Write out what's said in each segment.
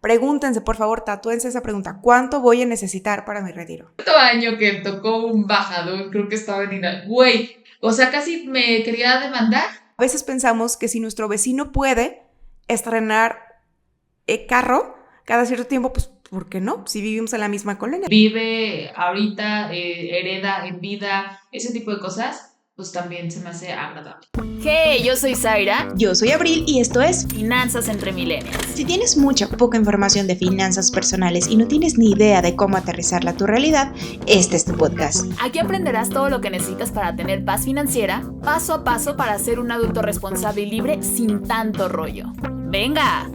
Pregúntense, por favor, tatúense esa pregunta. ¿Cuánto voy a necesitar para mi retiro? Otro año que tocó un bajador, creo que estaba en güey, o sea, casi me quería demandar. A veces pensamos que si nuestro vecino puede estrenar carro cada cierto tiempo, pues ¿por qué no? Si vivimos en la misma colonia. Vive ahorita, hereda en vida, ese tipo de cosas, pues también se me hace agradable. Hey, yo soy Zaira. Yo soy Abril y esto es Finanzas entre Millennials. Si tienes mucha o poca información de finanzas personales y no tienes ni idea de cómo aterrizarla a tu realidad, este es tu podcast. Aquí aprenderás todo lo que necesitas para tener paz financiera, paso a paso para ser un adulto responsable y libre sin tanto rollo. ¡Venga!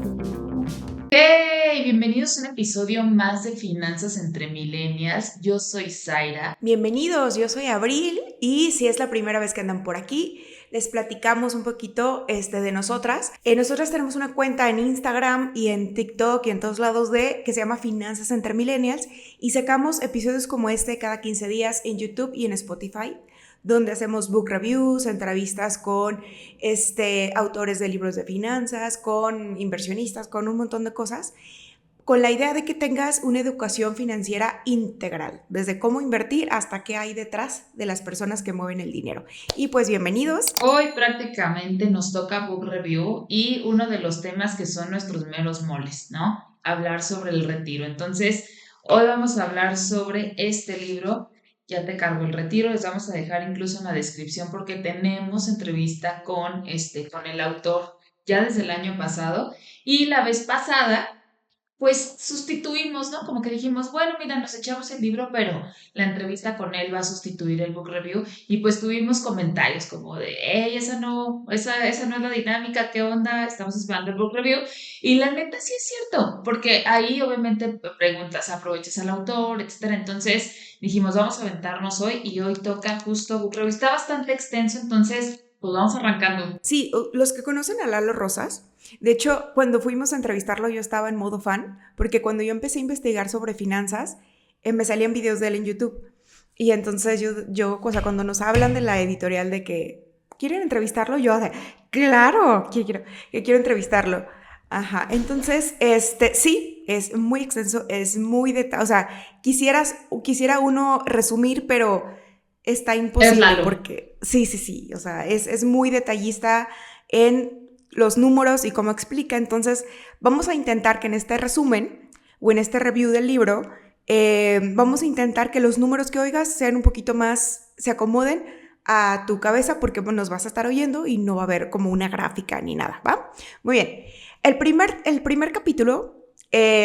¡Hey! Bienvenidos a un episodio más de Finanzas entre Millennials. Yo soy Zaira. Bienvenidos, yo soy Abril y si es la primera vez que andan por aquí, les platicamos un poquito de nosotras. Nosotras tenemos una cuenta en Instagram y en TikTok y en todos lados que se llama Finanzas entre Millennials y sacamos episodios como este cada 15 días en YouTube y en Spotify, donde hacemos book reviews, entrevistas con autores de libros de finanzas, con inversionistas, con un montón de cosas, con la idea de que tengas una educación financiera integral, desde cómo invertir hasta qué hay detrás de las personas que mueven el dinero. Y pues bienvenidos. Hoy prácticamente nos toca book review y uno de los temas que son nuestros meros moles, ¿no? Hablar sobre el retiro. Entonces, hoy vamos a hablar sobre este libro. Ya te cargo el retiro, les vamos a dejar incluso en la descripción porque tenemos entrevista con el autor ya desde el año pasado y la vez pasada pues sustituimos, ¿no? Como que dijimos, bueno, mira, nos echamos el libro, pero la entrevista con él va a sustituir el book review y pues tuvimos comentarios como de, hey, esa no es la dinámica, ¿qué onda? Estamos esperando el book review y la neta sí es cierto, porque ahí obviamente preguntas, aprovechas al autor, etcétera, entonces dijimos, vamos a aventarnos hoy y hoy toca justo book review, está bastante extenso, entonces pues vamos arrancando. Sí, los que conocen a Lalo Rosas, de hecho, cuando fuimos a entrevistarlo yo estaba en modo fan, porque cuando yo empecé a investigar sobre finanzas, me salían videos de él en YouTube. Y entonces o sea, cuando nos hablan de la editorial de que quieren entrevistarlo, yo de, claro, que quiero entrevistarlo. Ajá, entonces, sí, es muy extenso, es muy detallado, o sea, quisiera uno resumir, pero está imposible porque, sí, o sea, es muy detallista en los números y cómo explica. Entonces, vamos a intentar que en este resumen o en este review del libro, vamos a intentar que los números que oigas sean un poquito más, se acomoden a tu cabeza porque nos vas a estar oyendo y no va a haber como una gráfica ni nada, ¿va? Muy bien. El primer capítulo,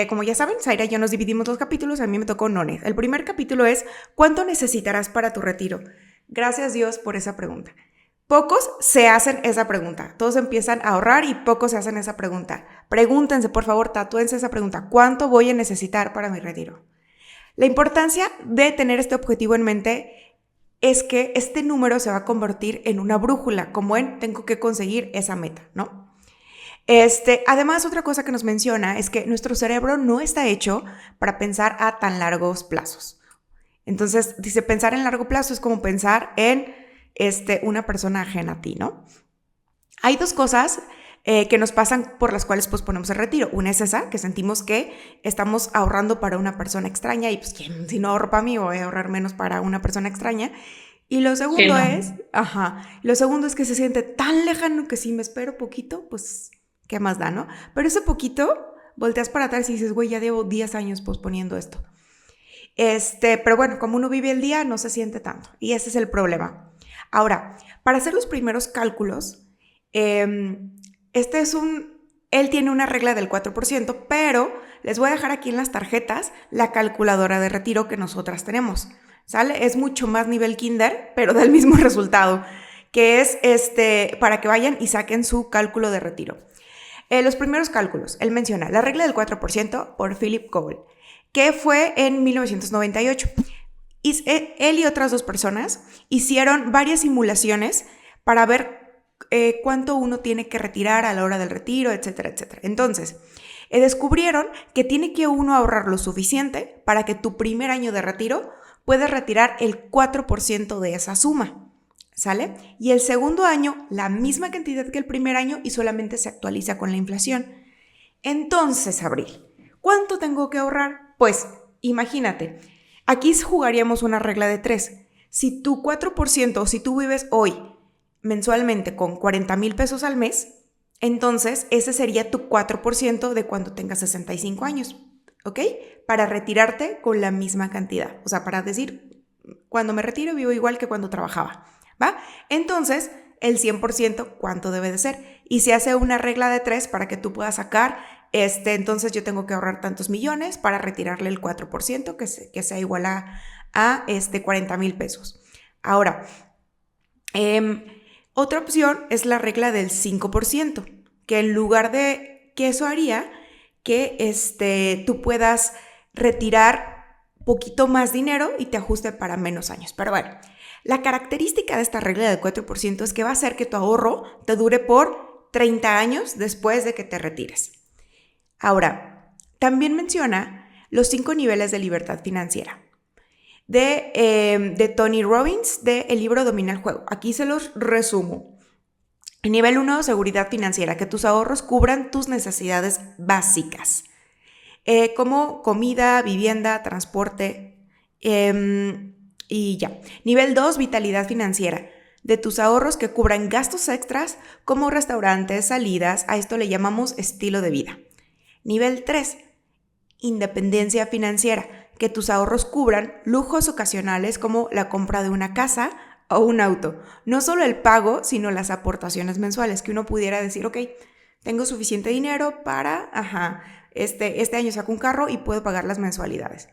como ya saben, Zaira y yo nos dividimos los capítulos, a mí me tocó nones. El primer capítulo es ¿cuánto necesitarás para tu retiro? Gracias Dios por esa pregunta. Pocos se hacen esa pregunta. Todos empiezan a ahorrar y pocos se hacen esa pregunta. Pregúntense, por favor, tatúense esa pregunta. ¿Cuánto voy a necesitar para mi retiro? La importancia de tener este objetivo en mente es que este número se va a convertir en una brújula, como en tengo que conseguir esa meta, ¿no? Además, otra cosa que nos menciona es que nuestro cerebro no está hecho para pensar a tan largos plazos. Entonces, dice, pensar en largo plazo es como pensar en una persona ajena a ti, ¿no? Hay dos cosas que nos pasan por las cuales posponemos el retiro. Una es esa, que sentimos que estamos ahorrando para una persona extraña y pues si no ahorro para mí voy a ahorrar menos para una persona extraña. Y lo segundo es que se siente tan lejano que si me espero poquito, pues ¿qué más da, no? Pero ese poquito, volteas para atrás y dices, güey, ya llevo 10 años posponiendo esto. Pero bueno, como uno vive el día, no se siente tanto. Y ese es el problema. Ahora, para hacer los primeros cálculos, él tiene una regla del 4%, pero les voy a dejar aquí en las tarjetas la calculadora de retiro que nosotras tenemos, ¿sale? Es mucho más nivel kinder, pero da el mismo resultado, que es para que vayan y saquen su cálculo de retiro. Los primeros cálculos, él menciona la regla del 4% por Philip Cole, que fue en 1998. Y él y otras dos personas hicieron varias simulaciones para ver cuánto uno tiene que retirar a la hora del retiro, etcétera, etcétera. Entonces, descubrieron que tiene que uno ahorrar lo suficiente para que tu primer año de retiro puedas retirar el 4% de esa suma, ¿sale? Y el segundo año, la misma cantidad que el primer año y solamente se actualiza con la inflación. Entonces, Abril, ¿Cuánto tengo que ahorrar? Pues imagínate, aquí jugaríamos una regla de 3. Si tu 4%, o si tú vives hoy mensualmente con 40,000 pesos al mes, entonces ese sería tu 4% de cuando tengas 65 años, ¿ok? Para retirarte con la misma cantidad. O sea, para decir, cuando me retiro vivo igual que cuando trabajaba, ¿va? Entonces, el 100%, ¿cuánto debe de ser? Y se hace una regla de 3 para que tú puedas sacar, entonces yo tengo que ahorrar tantos millones para retirarle el 4%, que sea igual a 40,000 pesos. Ahora, otra opción es la regla del 5%, que en lugar de que eso haría que tú puedas retirar poquito más dinero y te ajuste para menos años. Pero bueno, la característica de esta regla del 4% es que va a hacer que tu ahorro te dure por 30 años después de que te retires. Ahora, también menciona los 5 niveles de libertad financiera de Tony Robbins, del libro Domina el Juego. Aquí se los resumo. Nivel 1, seguridad financiera, que tus ahorros cubran tus necesidades básicas, como comida, vivienda, transporte y ya. Nivel 2, vitalidad financiera, de tus ahorros que cubran gastos extras como restaurantes, salidas, a esto le llamamos estilo de vida. Nivel 3, independencia financiera, que tus ahorros cubran lujos ocasionales como la compra de una casa o un auto. No solo el pago, sino las aportaciones mensuales, que uno pudiera decir, ok, tengo suficiente dinero para, este año saco un carro y puedo pagar las mensualidades.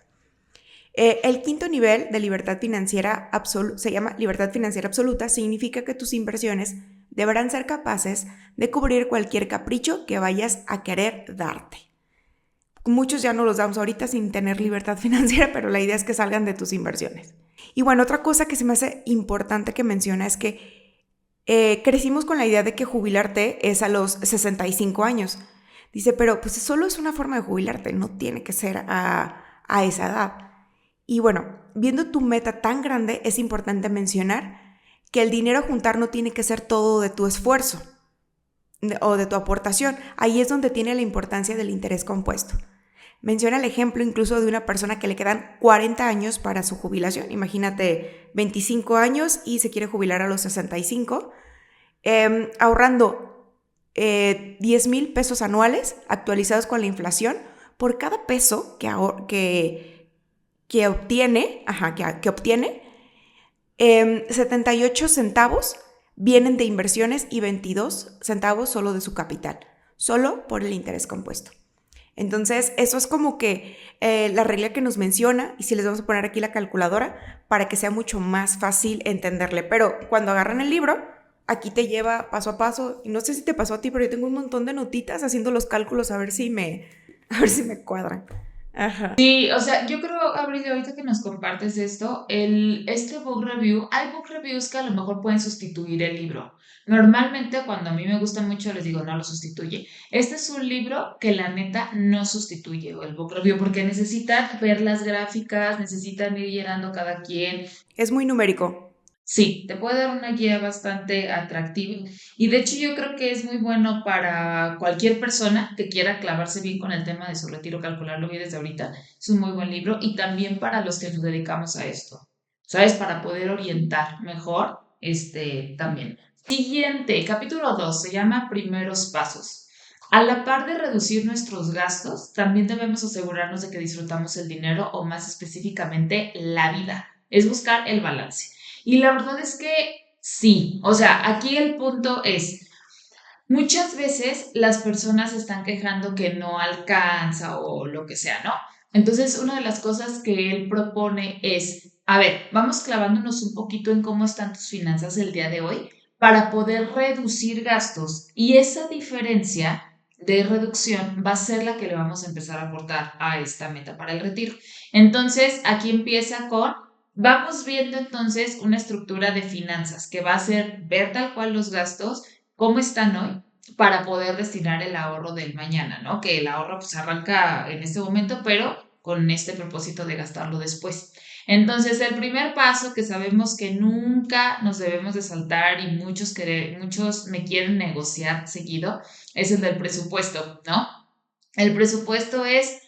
El quinto nivel de libertad financiera se llama libertad financiera absoluta, significa que tus inversiones deberán ser capaces de cubrir cualquier capricho que vayas a querer darte. Muchos ya no los damos ahorita sin tener libertad financiera, pero la idea es que salgan de tus inversiones. Y bueno, otra cosa que se me hace importante que menciona es que crecimos con la idea de que jubilarte es a los 65 años. Dice, pero pues solo es una forma de jubilarte, no tiene que ser a esa edad. Y bueno, viendo tu meta tan grande, es importante mencionar que el dinero a juntar no tiene que ser todo de tu esfuerzo o de tu aportación. Ahí es donde tiene la importancia del interés compuesto. Menciona el ejemplo incluso de una persona que le quedan 40 años para su jubilación. Imagínate 25 años y se quiere jubilar a los 65, ahorrando 10,000 pesos anuales actualizados con la inflación. Por cada peso que obtiene, 78 centavos vienen de inversiones y 22 centavos solo de su capital, solo por el interés compuesto. Entonces, eso es como que la regla que nos menciona, y si les vamos a poner aquí la calculadora para que sea mucho más fácil entenderle. Pero cuando agarran el libro, aquí te lleva paso a paso, y no sé si te pasó a ti, pero yo tengo un montón de notitas haciendo los cálculos a ver si me cuadran. Ajá. Sí, o sea, yo creo, Abril, ahorita que nos compartes esto, este book review, hay book reviews que a lo mejor pueden sustituir el libro. Normalmente cuando a mí me gusta mucho les digo, no lo sustituye. Este es un libro que la neta no sustituye el book review porque necesitan ver las gráficas, necesitan ir llenando cada quien. Es muy numérico. Sí, te puede dar una guía bastante atractiva y de hecho yo creo que es muy bueno para cualquier persona que quiera clavarse bien con el tema de su retiro, calcularlo bien desde ahorita. Es un muy buen libro y también para los que nos dedicamos a esto, ¿sabes? Para poder orientar mejor, también. Siguiente, capítulo 2, se llama Primeros Pasos. A la par de reducir nuestros gastos, también debemos asegurarnos de que disfrutamos el dinero o más específicamente la vida. Es buscar el balance. Y la verdad es que sí, o sea, aquí el punto es, muchas veces las personas se están quejando que no alcanza o lo que sea, ¿no? Entonces, una de las cosas que él propone es, a ver, vamos clavándonos un poquito en cómo están tus finanzas el día de hoy para poder reducir gastos y esa diferencia de reducción va a ser la que le vamos a empezar a aportar a esta meta para el retiro. Entonces, aquí empieza con vamos viendo entonces una estructura de finanzas que va a ser ver tal cual los gastos, cómo están hoy, para poder destinar el ahorro del mañana, ¿no? Que el ahorro pues arranca en este momento, pero con este propósito de gastarlo después. Entonces, el primer paso que sabemos que nunca nos debemos de saltar y muchos me quieren negociar seguido es el del presupuesto, ¿no? El presupuesto es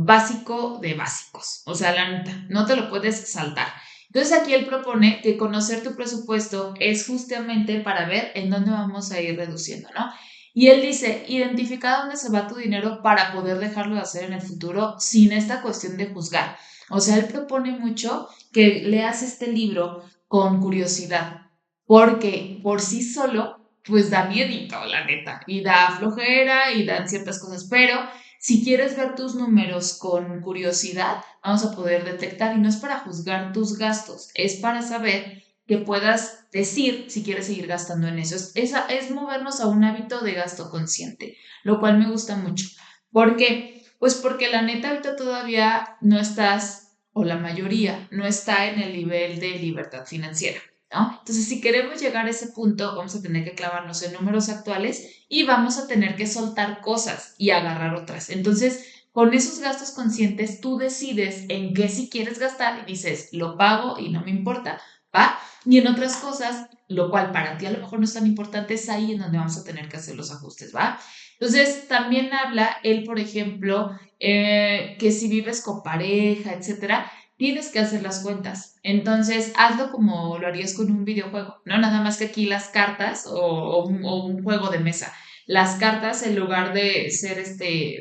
básico de básicos, o sea, la neta, no te lo puedes saltar. Entonces aquí él propone que conocer tu presupuesto es justamente para ver en dónde vamos a ir reduciendo, ¿no? Y él dice, identifica dónde se va tu dinero para poder dejarlo de hacer en el futuro sin esta cuestión de juzgar. O sea, él propone mucho que leas este libro con curiosidad, porque por sí solo, pues da miedito, la neta, y da flojera y dan ciertas cosas, pero si quieres ver tus números con curiosidad, vamos a poder detectar, y no es para juzgar tus gastos, es para saber que puedas decir si quieres seguir gastando en eso. Es movernos a un hábito de gasto consciente, lo cual me gusta mucho. ¿Por qué? Pues porque la neta ahorita todavía no estás, o la mayoría, no está en el nivel de libertad financiera, ¿no? Entonces, si queremos llegar a ese punto, vamos a tener que clavarnos en números actuales y vamos a tener que soltar cosas y agarrar otras. Entonces, con esos gastos conscientes, tú decides en qué si quieres gastar y dices, lo pago y no me importa, ¿va? Y en otras cosas, lo cual para ti a lo mejor no es tan importante, es ahí en donde vamos a tener que hacer los ajustes, ¿va? Entonces, también habla él, por ejemplo, que si vives con pareja, etcétera, tienes que hacer las cuentas. Entonces, hazlo como lo harías con un videojuego, ¿no? Nada más que aquí las cartas o un juego de mesa. Las cartas, en lugar de ser,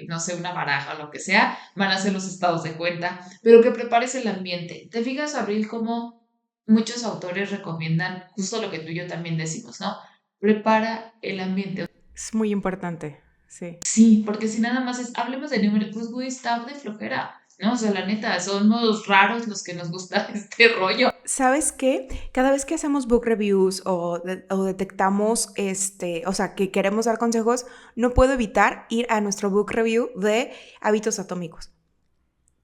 no sé, una baraja o lo que sea, van a ser los estados de cuenta, pero que prepares el ambiente. ¿Te fijas, Abril, cómo muchos autores recomiendan justo lo que tú y yo también decimos, ¿no? Prepara el ambiente. Es muy importante, sí. Sí, porque si nada más es, hablemos de números, pues güey, está de flojera, ¿no? O sea, la neta, somos raros los que nos gusta este rollo. ¿Sabes qué? Cada vez que hacemos book reviews o detectamos, o sea, que queremos dar consejos, no puedo evitar ir a nuestro book review de hábitos atómicos,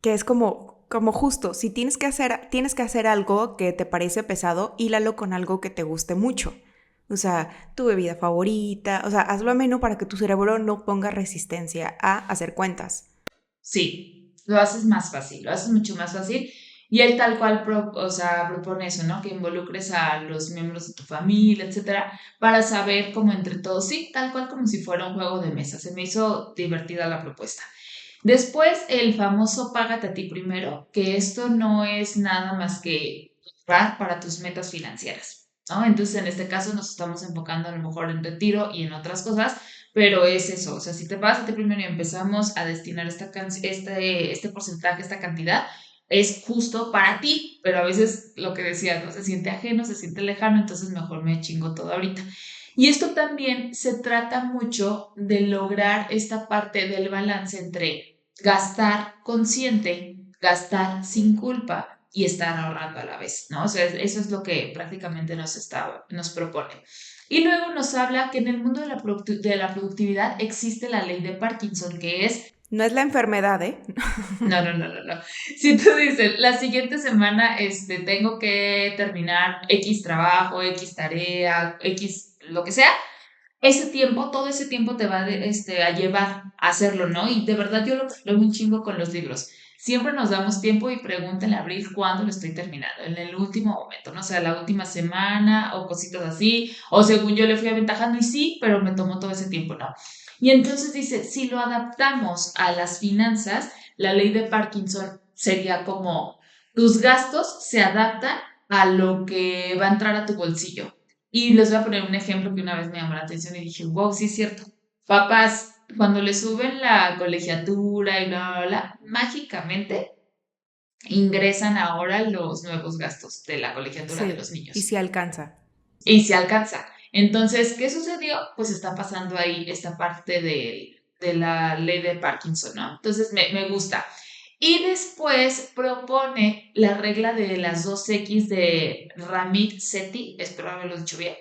que es como justo, si tienes que hacer algo que te parece pesado, hílalo con algo que te guste mucho. O sea, tu bebida favorita, o sea, hazlo ameno para que tu cerebro no ponga resistencia a hacer cuentas. Sí, lo haces más fácil, lo haces mucho más fácil. Y él tal cual, o sea, propone eso, ¿no? Que involucres a los miembros de tu familia, etcétera, para saber cómo entre todos, sí, tal cual como si fuera un juego de mesa. Se me hizo divertida la propuesta. Después, el famoso págate a ti primero, que esto no es nada más que ahorrar para tus metas financieras, ¿no? Entonces, en este caso nos estamos enfocando a lo mejor en retiro y en otras cosas, pero es eso, o sea, si te pagas a ti primero y empezamos a destinar este porcentaje, esta cantidad, es justo para ti, pero a veces lo que decía, ¿no? Se siente ajeno, se siente lejano, entonces mejor me chingo todo ahorita. Y esto también se trata mucho de lograr esta parte del balance entre gastar consciente, gastar sin culpa y estar ahorrando a la vez, ¿no? O sea, eso es lo que prácticamente nos propone. Y luego nos habla que en el mundo de la productividad existe la ley de Parkinson, que es No es la enfermedad, ¿eh? no, no, no, no, no. Si tú dices, la siguiente semana tengo que terminar X trabajo, X tarea, X lo que sea, ese tiempo, todo ese tiempo te va a llevar a hacerlo, ¿no? Y de verdad yo lo un chingo con los libros. Siempre nos damos tiempo y pregúntenle a Abril cuándo lo estoy terminando, en el último momento, ¿no? O sea, la última semana o cositas así, o según yo le fui aventajando y sí, pero me tomó todo ese tiempo, ¿no? Y entonces dice, si lo adaptamos a las finanzas, la ley de Parkinson sería como tus gastos se adaptan a lo que va a entrar a tu bolsillo. Y les voy a poner un ejemplo que una vez me llamó la atención y dije, wow, sí es cierto. Papás, cuando le suben la colegiatura y bla, bla, bla, mágicamente ingresan ahora los nuevos gastos de la colegiatura de Sí, los y niños. si alcanza. Y se alcanza. Entonces, ¿qué sucedió? Pues está pasando ahí esta parte de la ley de Parkinson, ¿no? Entonces, me gusta. Y después propone la regla de las 2X de Ramit Sethi, espero haberlo dicho bien,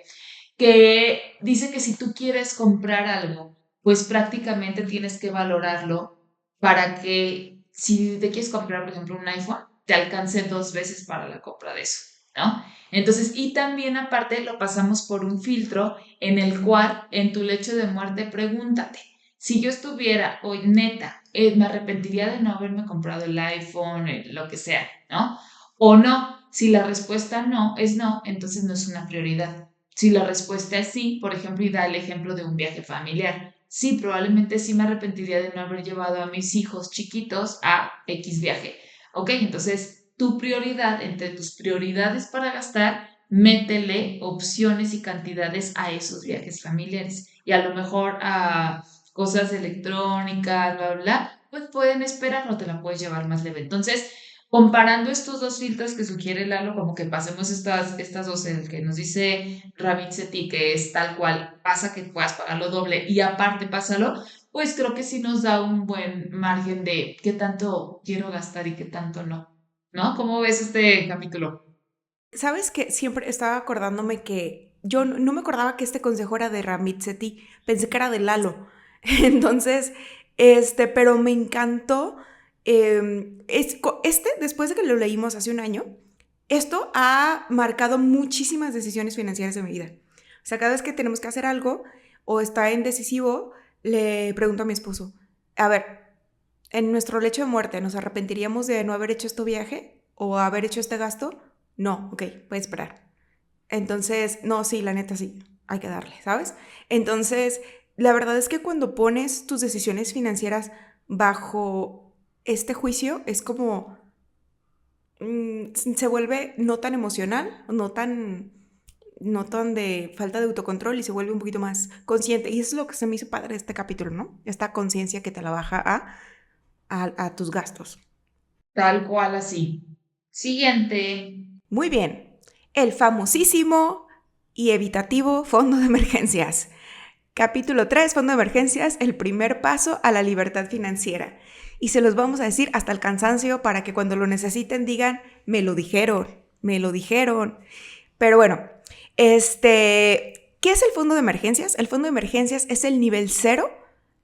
que dice que si tú quieres comprar algo, pues prácticamente tienes que valorarlo para que si te quieres comprar, por ejemplo, un iPhone, te alcance 2 veces para la compra de eso, ¿no? Entonces, y también aparte lo pasamos por un filtro en el cual en tu lecho de muerte pregúntate, si yo estuviera hoy neta, me arrepentiría de no haberme comprado el iPhone, lo que sea, ¿no? O no, si la respuesta no es no, entonces no es una prioridad. Si la respuesta es sí, por ejemplo, y da el ejemplo de un viaje familiar. sí, probablemente sí me arrepentiría de no haber llevado a mis hijos chiquitos a X viaje. Ok, entonces tu prioridad, entre tus prioridades para gastar, métele opciones y cantidades a esos viajes familiares. Y a lo mejor a cosas electrónicas, bla, bla, bla, pues pueden esperar, no te la puedes llevar más leve. Entonces, comparando estos dos filtros que sugiere Lalo, como que pasemos estas dos, el que nos dice Rabbit Seti, que es tal cual, pasa que puedas pagarlo doble y aparte pásalo, pues creo que sí nos da un buen margen de qué tanto quiero gastar y qué tanto no. ¿No? ¿Cómo ves este capítulo? ¿Sabes que siempre estaba acordándome que yo no me acordaba que este consejo era de Ramit Sethi, pensé que era de Lalo. Entonces, pero me encantó. Después de que lo leímos hace un año, esto ha marcado muchísimas decisiones financieras de mi vida. O sea, cada vez que tenemos que hacer algo o está indecisivo, le pregunto a mi esposo, a ver, en nuestro lecho de muerte, ¿nos arrepentiríamos de no haber hecho este viaje o haber hecho este gasto? No, ok, puede esperar. Entonces, no, sí, la neta sí, hay que darle, ¿sabes? Entonces, la verdad es que cuando pones tus decisiones financieras bajo este juicio, es como, se vuelve no tan emocional, no tan de falta de autocontrol y se vuelve un poquito más consciente. Y eso es lo que se me hizo padre de este capítulo, ¿no? Esta conciencia que te la baja a tus gastos. Tal cual así. Siguiente. Muy bien. El famosísimo y evitativo fondo de emergencias. Capítulo 3, fondo de emergencias, el primer paso a la libertad financiera. Y se los vamos a decir hasta el cansancio para que cuando lo necesiten digan, me lo dijeron, me lo dijeron. Pero bueno, ¿qué es el fondo de emergencias? El fondo de emergencias es el nivel 0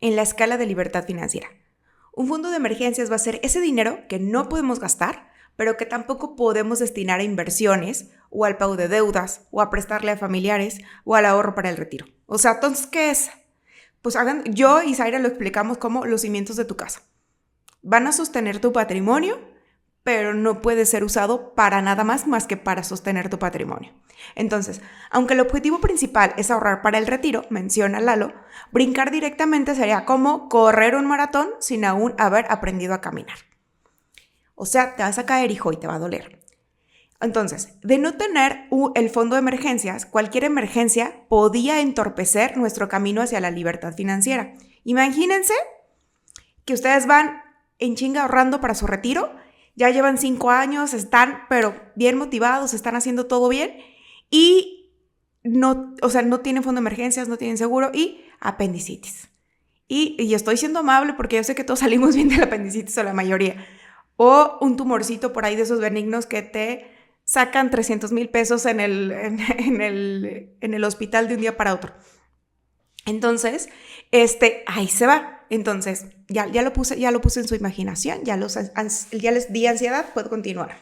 en la escala de libertad financiera. Un fondo de emergencias va a ser ese dinero que no podemos gastar, pero que tampoco podemos destinar a inversiones o al pago de deudas o a prestarle a familiares o al ahorro para el retiro. O sea, entonces, ¿qué es? Pues yo y Zaira lo explicamos como los cimientos de tu casa. Van a sostener tu patrimonio, pero no puede ser usado para nada más que para sostener tu patrimonio. Entonces, aunque el objetivo principal es ahorrar para el retiro, menciona Lalo, brincar directamente sería como correr un maratón sin aún haber aprendido a caminar. O sea, te vas a caer, hijo, y te va a doler. Entonces, de no tener el fondo de emergencias, cualquier emergencia podía entorpecer nuestro camino hacia la libertad financiera. Imagínense que ustedes van en chinga ahorrando para su retiro, ya llevan 5 años, están pero bien motivados, están haciendo todo bien y no tienen fondo de emergencias, no tienen seguro y apendicitis. Y estoy siendo amable porque yo sé que todos salimos bien del apendicitis o la mayoría. O un tumorcito por ahí de esos benignos que te sacan 300,000 pesos en el hospital de un día para otro. Entonces, ahí se va. Entonces, ya lo puse en su imaginación, ya les di ansiedad, puedo continuar.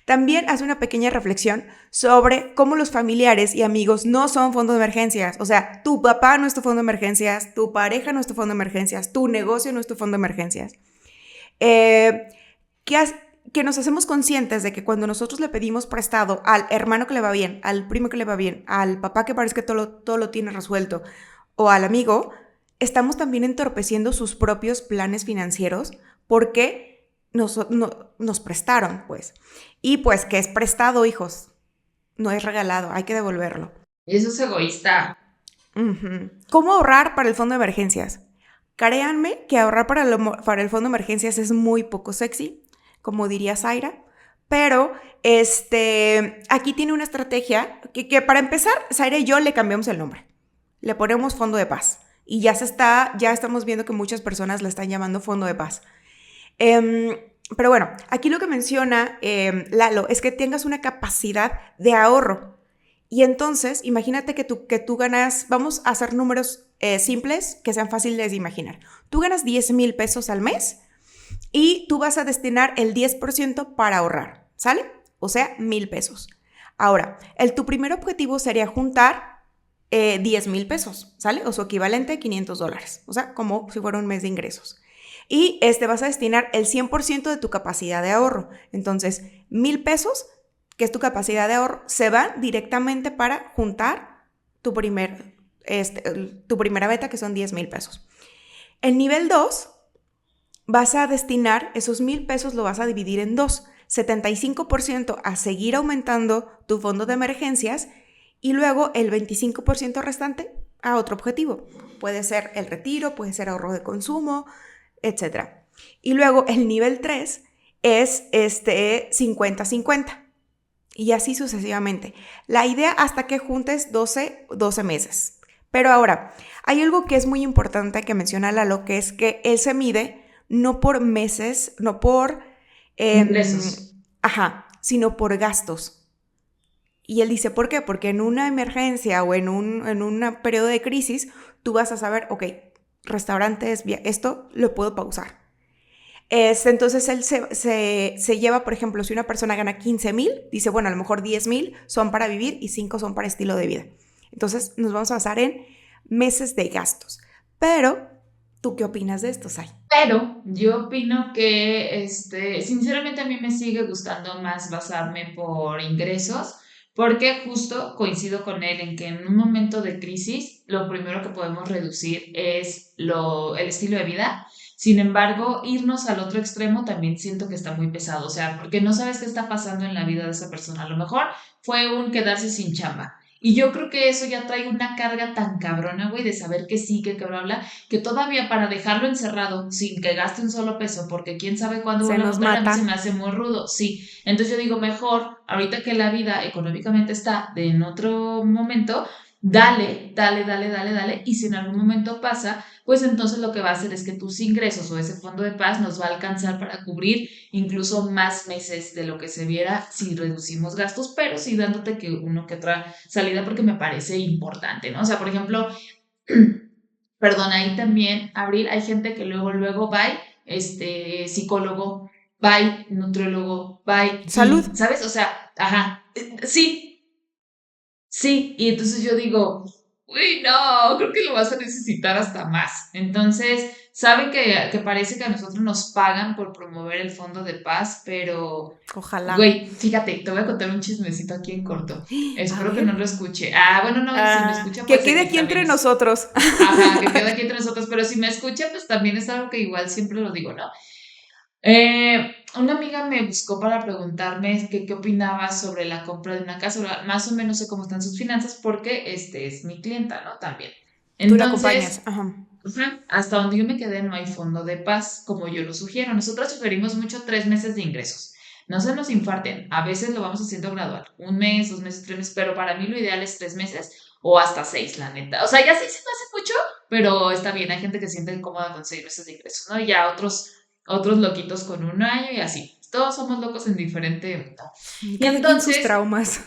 También hace una pequeña reflexión sobre cómo los familiares y amigos no son fondo de emergencias. O sea, tu papá no es tu fondo de emergencias, tu pareja no es tu fondo de emergencias, tu negocio no es tu fondo de emergencias. Que nos hacemos conscientes de que cuando nosotros le pedimos prestado al hermano que le va bien, al primo que le va bien, al papá que parece que todo lo tiene resuelto, o al amigo, estamos también entorpeciendo sus propios planes financieros porque nos prestaron, pues. Y pues que es prestado, hijos, no es regalado, hay que devolverlo. Y eso es egoísta. Uh-huh. ¿Cómo ahorrar para el fondo de emergencias? Créanme que ahorrar para el fondo de emergencias es muy poco sexy, como diría Zaira, pero aquí tiene una estrategia que para empezar, Zaira y yo le cambiamos el nombre. Le ponemos fondo de paz y ya estamos viendo que muchas personas le están llamando fondo de paz. Pero bueno, aquí lo que menciona Lalo es que tengas una capacidad de ahorro. Y entonces, imagínate que tú ganas, vamos a hacer números simples que sean fáciles de imaginar. Tú ganas 10,000 pesos al mes y tú vas a destinar el 10% para ahorrar, ¿sale? O sea, 1,000 pesos. Ahora, tu primer objetivo sería juntar 10,000 pesos, ¿sale? O su equivalente, $500, o sea, como si fuera un mes de ingresos. Y vas a destinar el 100% de tu capacidad de ahorro. Entonces, 1,000 pesos, que es tu capacidad de ahorro, se van directamente para juntar tu primer tu primera beta, que son 10,000 pesos. El nivel 2, vas a destinar esos 1,000 pesos, lo vas a dividir en dos. 75% a seguir aumentando tu fondo de emergencias y luego el 25% restante a otro objetivo. Puede ser el retiro, puede ser ahorro de consumo, etc. Y luego el nivel 3 es 50-50 y así sucesivamente. La idea hasta que juntes 12 meses. Pero ahora, hay algo que es muy importante que menciona Lalo, que es que él se mide no por meses, no por ingresos. Sino por gastos. Y él dice, ¿por qué? Porque en una emergencia o en un periodo de crisis, tú vas a saber, ok, restaurantes, esto lo puedo pausar. Entonces él se lleva, por ejemplo, si una persona gana 15,000, dice, bueno, a lo mejor 10,000 son para vivir y 5 son para estilo de vida. Entonces nos vamos a basar en meses de gastos. Pero, ¿tú qué opinas de esto, Sai? Pero yo opino que, sinceramente a mí me sigue gustando más basarme por ingresos, porque justo coincido con él en que en un momento de crisis, lo primero que podemos reducir es el estilo de vida. Sin embargo, irnos al otro extremo también siento que está muy pesado, o sea, porque no sabes qué está pasando en la vida de esa persona. A lo mejor fue un quedarse sin chamba. Y yo creo que eso ya trae una carga tan cabrona, güey, de saber que sí, que bla, bla, que todavía para dejarlo encerrado sin que gaste un solo peso, porque quién sabe cuándo Se vuelva a nos volver, a mí se me mata. hace muy rudo, sí. Entonces yo digo, mejor, ahorita que la vida económicamente está en otro momento, dale, y si en algún momento pasa, pues entonces lo que va a hacer es que tus ingresos o ese fondo de paz nos va a alcanzar para cubrir incluso más meses de lo que se viera si reducimos gastos, pero sí dándote que uno que otra salida porque me parece importante, ¿no? O sea, por ejemplo, perdón, ahí también, Abril, hay gente que luego va, psicólogo, va, nutriólogo, va, Salud. ¿sabes? O sea, ajá, sí, y entonces yo digo, uy, no, creo que lo vas a necesitar hasta más. Entonces, saben que parece que a nosotros nos pagan por promover el fondo de paz, pero, Ojalá. güey, fíjate, te voy a contar un chismecito aquí en corto. A Espero que no ver. lo escuche. Ah, bueno, no, y si me escucha, Que pues quede X aquí también entre es. nosotros. Ajá, que quede aquí entre nosotros, pero si me escucha, pues también es algo que igual siempre lo digo, ¿no? Una amiga me buscó para preguntarme qué opinaba sobre la compra de una casa, más o menos sé cómo están sus finanzas porque este es mi clienta, ¿no? También. Tú la acompañas. Entonces, Ajá. hasta donde yo me quedé no hay fondo de paz, como yo lo sugiero. Nosotros sugerimos mucho 3 meses de ingresos. No se nos infarten, a veces lo vamos haciendo gradual, 1 mes, 2 meses, 3 meses, pero para mí lo ideal es 3 meses o hasta 6, la neta. O sea, ya sí se me hace mucho, pero está bien, hay gente que se siente cómoda con 6 meses de ingresos, ¿no? Y ya otros loquitos con 1 año y así. Todos somos locos en diferente. Y Cada quien sus entonces, traumas.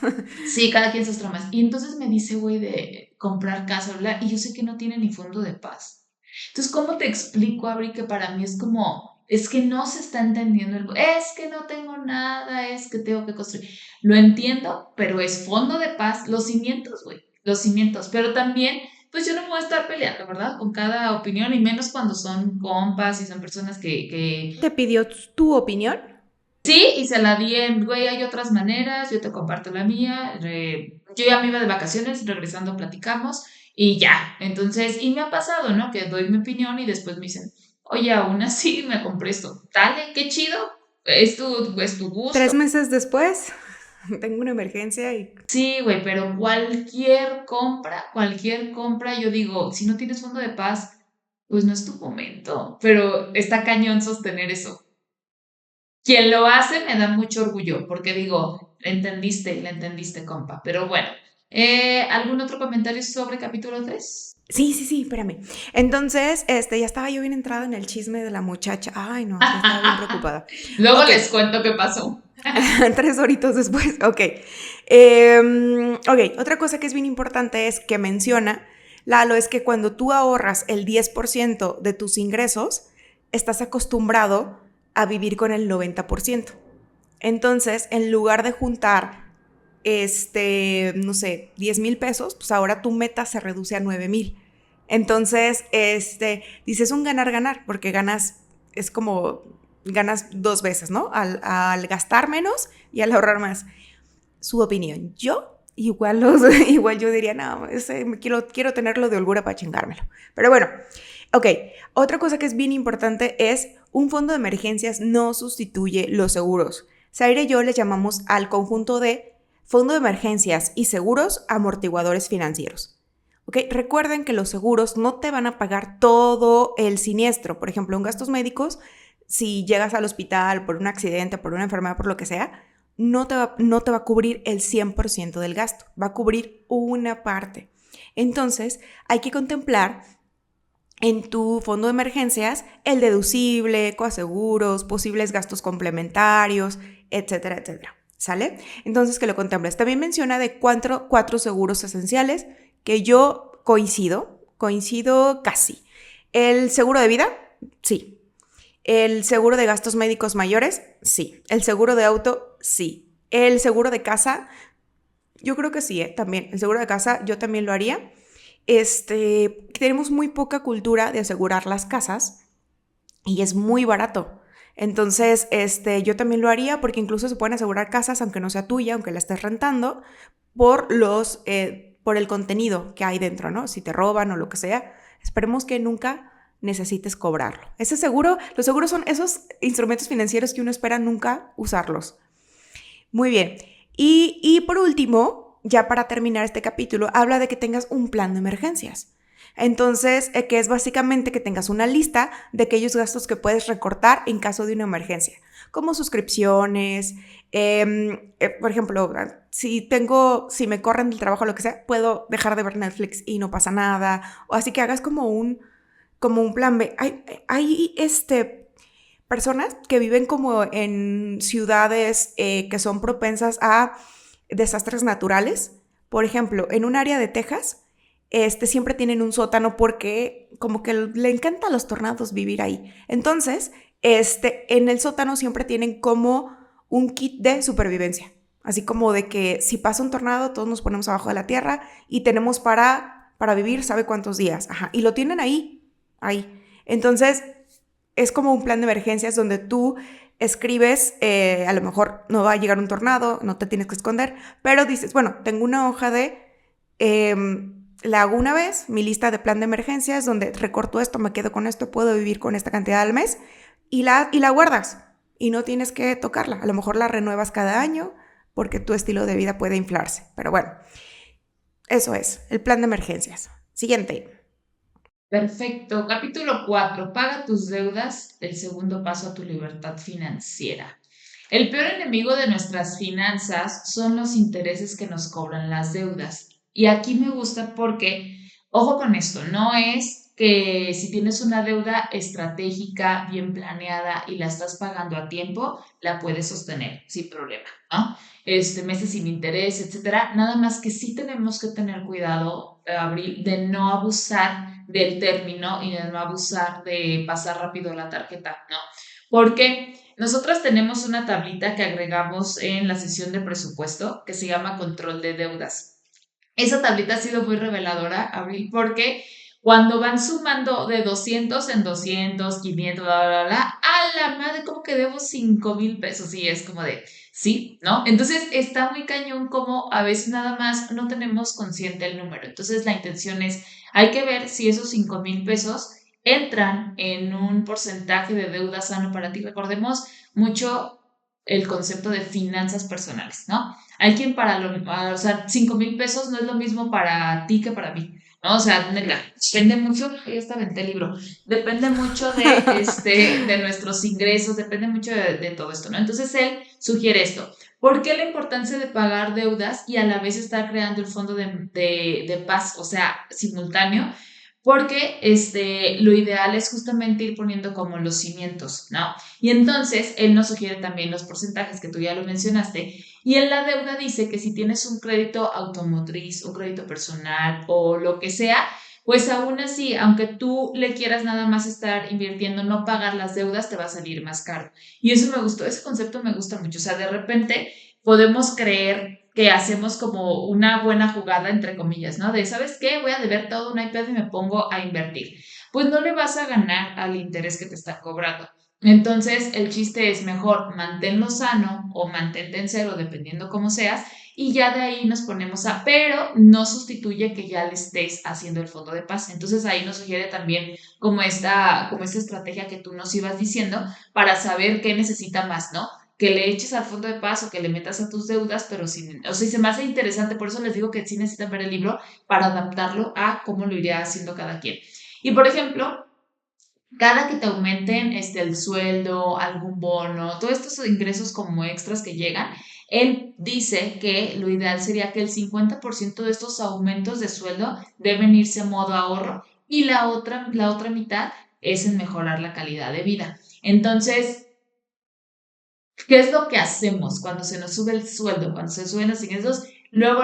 sí, cada quien sus tramas. Y entonces me dice, güey, de comprar casa, bla, y yo sé que no tiene ni fondo de paz. Entonces, ¿cómo te explico, Abri, que para mí es como, es que no se está entendiendo es que no tengo nada, es que tengo que construir. Lo entiendo, pero es fondo de paz, los cimientos, güey, los cimientos. Pero también, pues yo no me voy a estar peleando, ¿verdad? Con cada opinión, y menos cuando son compas y son personas que ¿Te pidió tu opinión? sí, y se la di en, güey, hay otras maneras, yo te comparto la mía, yo ya me iba de vacaciones, regresando platicamos y ya. Entonces, y me ha pasado, ¿no? Que doy mi opinión y después me dicen, oye, aún así me compré esto. Dale, qué chido, es tu 3 gusto. meses después, tengo una emergencia y... Sí, güey, pero cualquier compra, yo digo, si no tienes fondo de paz, pues no es tu momento, pero está cañón sostener eso. Quien lo hace me da mucho orgullo, porque digo, le entendiste, compa. Pero bueno, ¿algún otro comentario sobre capítulo 3? Sí, espérame. Entonces, ya estaba yo bien entrada en el chisme de la muchacha. Ay, no, ya estaba bien preocupada. Luego Ok, les cuento qué pasó. 3 horitos después, ok. Ok, otra cosa que es bien importante es que menciona, Lalo, es que cuando tú ahorras el 10% de tus ingresos, estás acostumbrado a vivir con el 90%. Entonces, en lugar de juntar, no sé, 10,000 pesos, pues ahora tu meta se reduce a 9,000. Entonces, dices un ganar-ganar, porque es como, ganas 2 veces, ¿no? Al gastar menos y al ahorrar más. Su opinión. Yo igual yo diría, no, quiero tenerlo de holgura para chingármelo. Pero bueno, ok. Otra cosa que es bien importante es un fondo de emergencias no sustituye los seguros. Zaire y yo les llamamos al conjunto de fondo de emergencias y seguros amortiguadores financieros. ¿Ok? Recuerden que los seguros no te van a pagar todo el siniestro. Por ejemplo, en gastos médicos, si llegas al hospital por un accidente, por una enfermedad, por lo que sea, no te va a cubrir el 100% del gasto, va a cubrir una parte. Entonces, hay que contemplar en tu fondo de emergencias el deducible, coaseguros, posibles gastos complementarios, etcétera, etcétera. ¿Sale? Entonces, que lo contemples. También menciona de cuatro seguros esenciales que yo coincido casi. El seguro de vida, sí. El seguro de gastos médicos mayores, sí. El seguro de auto, sí. El seguro de casa, yo creo que sí, también. El seguro de casa yo también lo haría. Tenemos muy poca cultura de asegurar las casas y es muy barato. Entonces, yo también lo haría porque incluso se pueden asegurar casas, aunque no sea tuya, aunque la estés rentando, por el contenido que hay dentro, ¿no? Si te roban o lo que sea, esperemos que nunca necesites cobrarlo. Ese seguro, los seguros son esos instrumentos financieros que uno espera nunca usarlos. Muy bien. Y por último, ya para terminar este capítulo, habla de que tengas un plan de emergencias. Entonces, que es básicamente que tengas una lista de aquellos gastos que puedes recortar en caso de una emergencia, como suscripciones, por ejemplo, si me corren del trabajo o lo que sea, puedo dejar de ver Netflix y no pasa nada, o así que hagas como un plan B. Hay personas que viven como en ciudades que son propensas a desastres naturales. Por ejemplo, en un área de Texas, siempre tienen un sótano porque como que le encantan los tornados vivir ahí. Entonces, en el sótano siempre tienen como un kit de supervivencia. Así como de que si pasa un tornado, todos nos ponemos abajo de la tierra y tenemos para vivir, ¿sabe cuántos días? Ajá. Y lo tienen ahí. Entonces, es como un plan de emergencias donde tú escribes, a lo mejor no va a llegar un tornado, no te tienes que esconder, pero dices, bueno, tengo una hoja la hago una vez, mi lista de plan de emergencias, donde recorto esto, me quedo con esto, puedo vivir con esta cantidad al mes, y la guardas, y no tienes que tocarla. A lo mejor la renuevas cada año, porque tu estilo de vida puede inflarse. Pero bueno, eso es, el plan de emergencias. Siguiente. Perfecto. Capítulo 4. Paga tus deudas. El segundo paso a tu libertad financiera. El peor enemigo de nuestras finanzas son los intereses que nos cobran las deudas. Y aquí me gusta porque, ojo con esto, no es que si tienes una deuda estratégica, bien planeada y la estás pagando a tiempo, la puedes sostener sin problema, ¿no? Meses sin interés, etcétera. Nada más que sí tenemos que tener cuidado, Abril, de no abusar del término y de no abusar de pasar rápido la tarjeta, ¿no? Porque nosotras tenemos una tablita que agregamos en la sesión de presupuesto que se llama control de deudas. Esa tablita ha sido muy reveladora, Abril, porque cuando van sumando de 200 en 200, 500, bla, bla, bla, a la madre, como que debo 5,000 pesos y es como de, sí, ¿no? Entonces está muy cañón como a veces nada más no tenemos consciente el número. Entonces la intención es, hay que ver si esos 5,000 pesos entran en un porcentaje de deuda sano para ti. Recordemos mucho el concepto de finanzas personales, ¿no? Hay quien o sea, 5,000 pesos no es lo mismo para ti que para mí, ¿no? O sea, depende mucho, ya está, vente el libro, depende mucho de nuestros ingresos, depende mucho de todo esto, ¿no? Entonces él sugiere esto. ¿Por qué la importancia de pagar deudas y a la vez estar creando el fondo de paz, o sea, simultáneo? Porque lo ideal es justamente ir poniendo como los cimientos, ¿no? Y entonces él nos sugiere también los porcentajes que tú ya lo mencionaste. Y en la deuda dice que si tienes un crédito automotriz, un crédito personal o lo que sea, pues aún así, aunque tú le quieras nada más estar invirtiendo, no pagar las deudas, te va a salir más caro. Y eso me gustó, ese concepto me gusta mucho. O sea, de repente podemos creer que hacemos como una buena jugada, entre comillas, ¿no? De, ¿sabes qué? Voy a deber todo un iPad y me pongo a invertir. Pues no le vas a ganar al interés que te está cobrando. Entonces, el chiste es mejor manténlo sano o mantente en cero, dependiendo cómo seas, y ya de ahí nos ponemos pero no sustituye que ya le estés haciendo el fondo de paz. Entonces, ahí nos sugiere también como esta estrategia que tú nos ibas diciendo para saber qué necesita más, ¿no? Que le eches al fondo de paz o que le metas a tus deudas, pero sin, o sea, se me hace interesante, por eso les digo que sí necesitan ver el libro para adaptarlo a cómo lo iría haciendo cada quien. Y por ejemplo, cada que te aumenten el sueldo, algún bono, todos estos ingresos como extras que llegan, él dice que lo ideal sería que el 50% de estos aumentos de sueldo deben irse a modo ahorro y la otra mitad es en mejorar la calidad de vida. Entonces, ¿qué es lo que hacemos cuando se nos sube el sueldo, cuando se suben los ingresos? Luego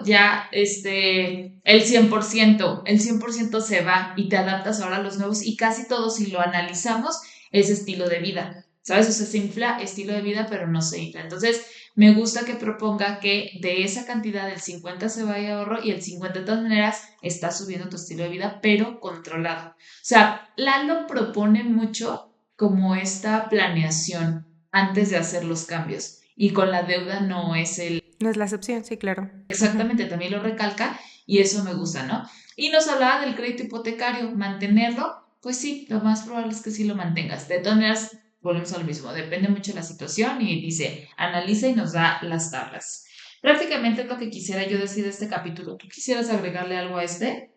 ya el 100% se va y te adaptas ahora a los nuevos y casi todo, si lo analizamos, es estilo de vida, ¿sabes? O sea, se infla estilo de vida, pero no se infla. Entonces, me gusta que proponga que de esa cantidad, el 50 se vaya a ahorro y el 50 de todas maneras está subiendo tu estilo de vida, pero controlado. O sea, Lalo propone mucho como esta planeación antes de hacer los cambios. Y con la deuda no es No es la excepción, sí, claro. exactamente, también lo recalca y eso me gusta, ¿no? Y nos hablaba del crédito hipotecario, mantenerlo, pues sí, lo más probable es que sí lo mantengas. De todas maneras, volvemos a lo mismo, depende mucho de la situación y dice, analiza y nos da las tablas. Prácticamente es lo que quisiera yo decir de este capítulo. ¿Tú quisieras agregarle algo a este?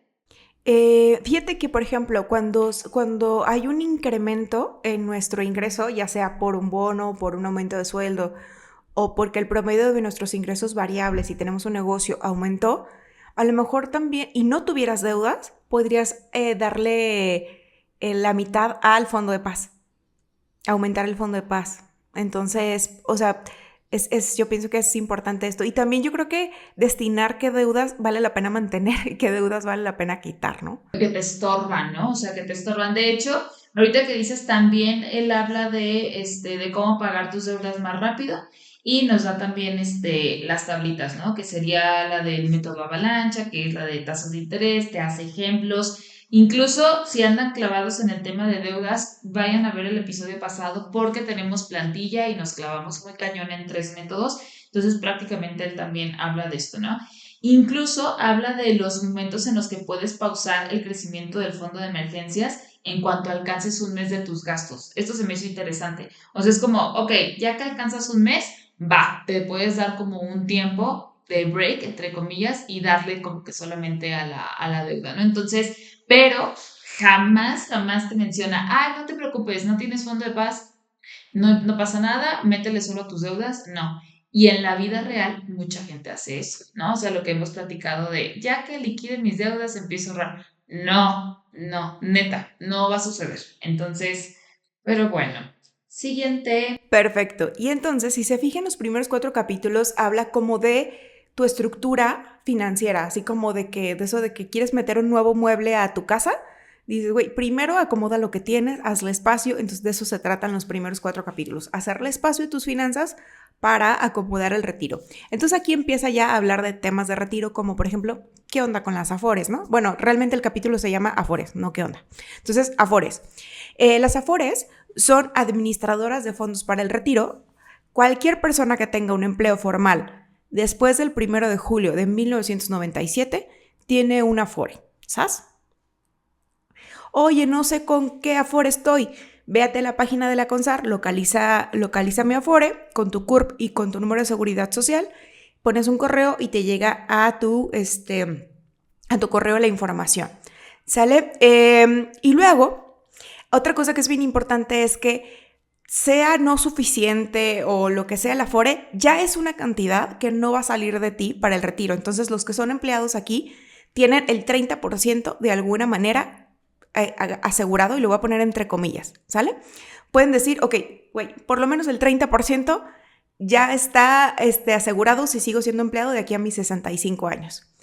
Fíjate que, por ejemplo, cuando hay un incremento en nuestro ingreso, ya sea por un bono, por un aumento de sueldo, o porque el promedio de nuestros ingresos variables, si tenemos un negocio, aumentó, a lo mejor también, y no tuvieras deudas, podrías darle la mitad al fondo de paz, aumentar el fondo de paz. Entonces, o sea, yo pienso que es importante esto. Y también yo creo que destinar qué deudas vale la pena mantener y qué deudas vale la pena quitar, ¿no? Que te estorban, ¿no? O sea, que te estorban. De hecho, ahorita que dices también, él habla de cómo pagar tus deudas más rápido y nos da también las tablitas, ¿no? Que sería la del método avalancha, que es la de tasas de interés, te hace ejemplos. Incluso si andan clavados en el tema de deudas, vayan a ver el episodio pasado porque tenemos plantilla y nos clavamos muy cañón en 3 métodos. Entonces, prácticamente él también habla de esto, ¿no? Incluso habla de los momentos en los que puedes pausar el crecimiento del fondo de emergencias en cuanto alcances un mes de tus gastos. Esto se me hizo interesante. O sea, es como, ok, ya que alcanzas un mes, te puedes dar como un tiempo de break, entre comillas, y darle como que solamente a la deuda, ¿no? Entonces, pero jamás te menciona, no te preocupes, no tienes fondo de paz, no pasa nada, métele solo a tus deudas, no. Y en la vida real, mucha gente hace eso, ¿no? O sea, lo que hemos platicado de, ya que liquiden mis deudas, empiezo a ahorrar. No, neta, no va a suceder. Entonces, pero bueno. Siguiente. Perfecto. Y entonces, si se fijan, los primeros 4 capítulos habla como de tu estructura financiera, así como de eso de que quieres meter un nuevo mueble a tu casa. Dices, güey, primero acomoda lo que tienes, hazle espacio. Entonces, de eso se tratan los primeros 4 capítulos. Hacerle espacio a tus finanzas para acomodar el retiro. Entonces, aquí empieza ya a hablar de temas de retiro, como por ejemplo, ¿qué onda con las Afores, no? Bueno, realmente el capítulo se llama Afores, no ¿qué onda? Entonces, Afores. Las Afores son administradoras de fondos para el retiro. Cualquier persona que tenga un empleo formal después del 1 de julio de 1997 tiene un Afore, ¿sabes? Oye, no sé con qué Afore estoy. Véate a la página de la CONSAR, localiza mi Afore con tu CURP y con tu número de seguridad social, pones un correo y te llega a tu correo la información. ¿Sale? Y luego, otra cosa que es bien importante es que sea no suficiente o lo que sea el Afore, ya es una cantidad que no va a salir de ti para el retiro. Entonces, los que son empleados aquí tienen el 30% de alguna manera asegurado, y lo voy a poner entre comillas, ¿sale? Pueden decir, ok, güey, por lo menos el 30% ya está asegurado si sigo siendo empleado de aquí a mis 65 años.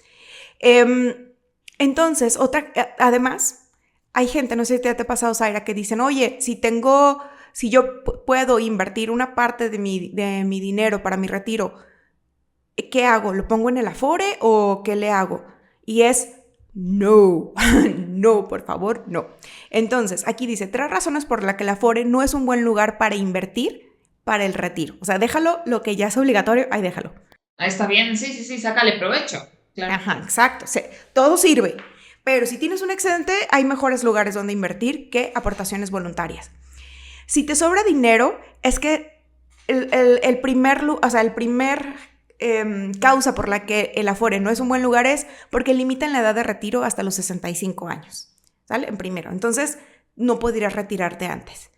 Entonces, además, hay gente, no sé si te ha pasado, Zaira, que dicen, oye, si yo puedo invertir una parte de mi dinero para mi retiro, ¿qué hago? ¿Lo pongo en el Afore o qué le hago? Y es no, no, por favor, no. Entonces, aquí dice 3 razones por las que el Afore no es un buen lugar para invertir para el retiro. O sea, déjalo, lo que ya es obligatorio, ahí déjalo. Está bien, sí, sácale provecho. Claro. Ajá, exacto. Sí, todo sirve. Pero si tienes un excedente, hay mejores lugares donde invertir que aportaciones voluntarias. Si te sobra dinero, es que el primer causa por la que el Afore no es un buen lugar es porque limitan la edad de retiro hasta los 65 años. ¿Sale? En primero. Entonces, no podrías retirarte antes.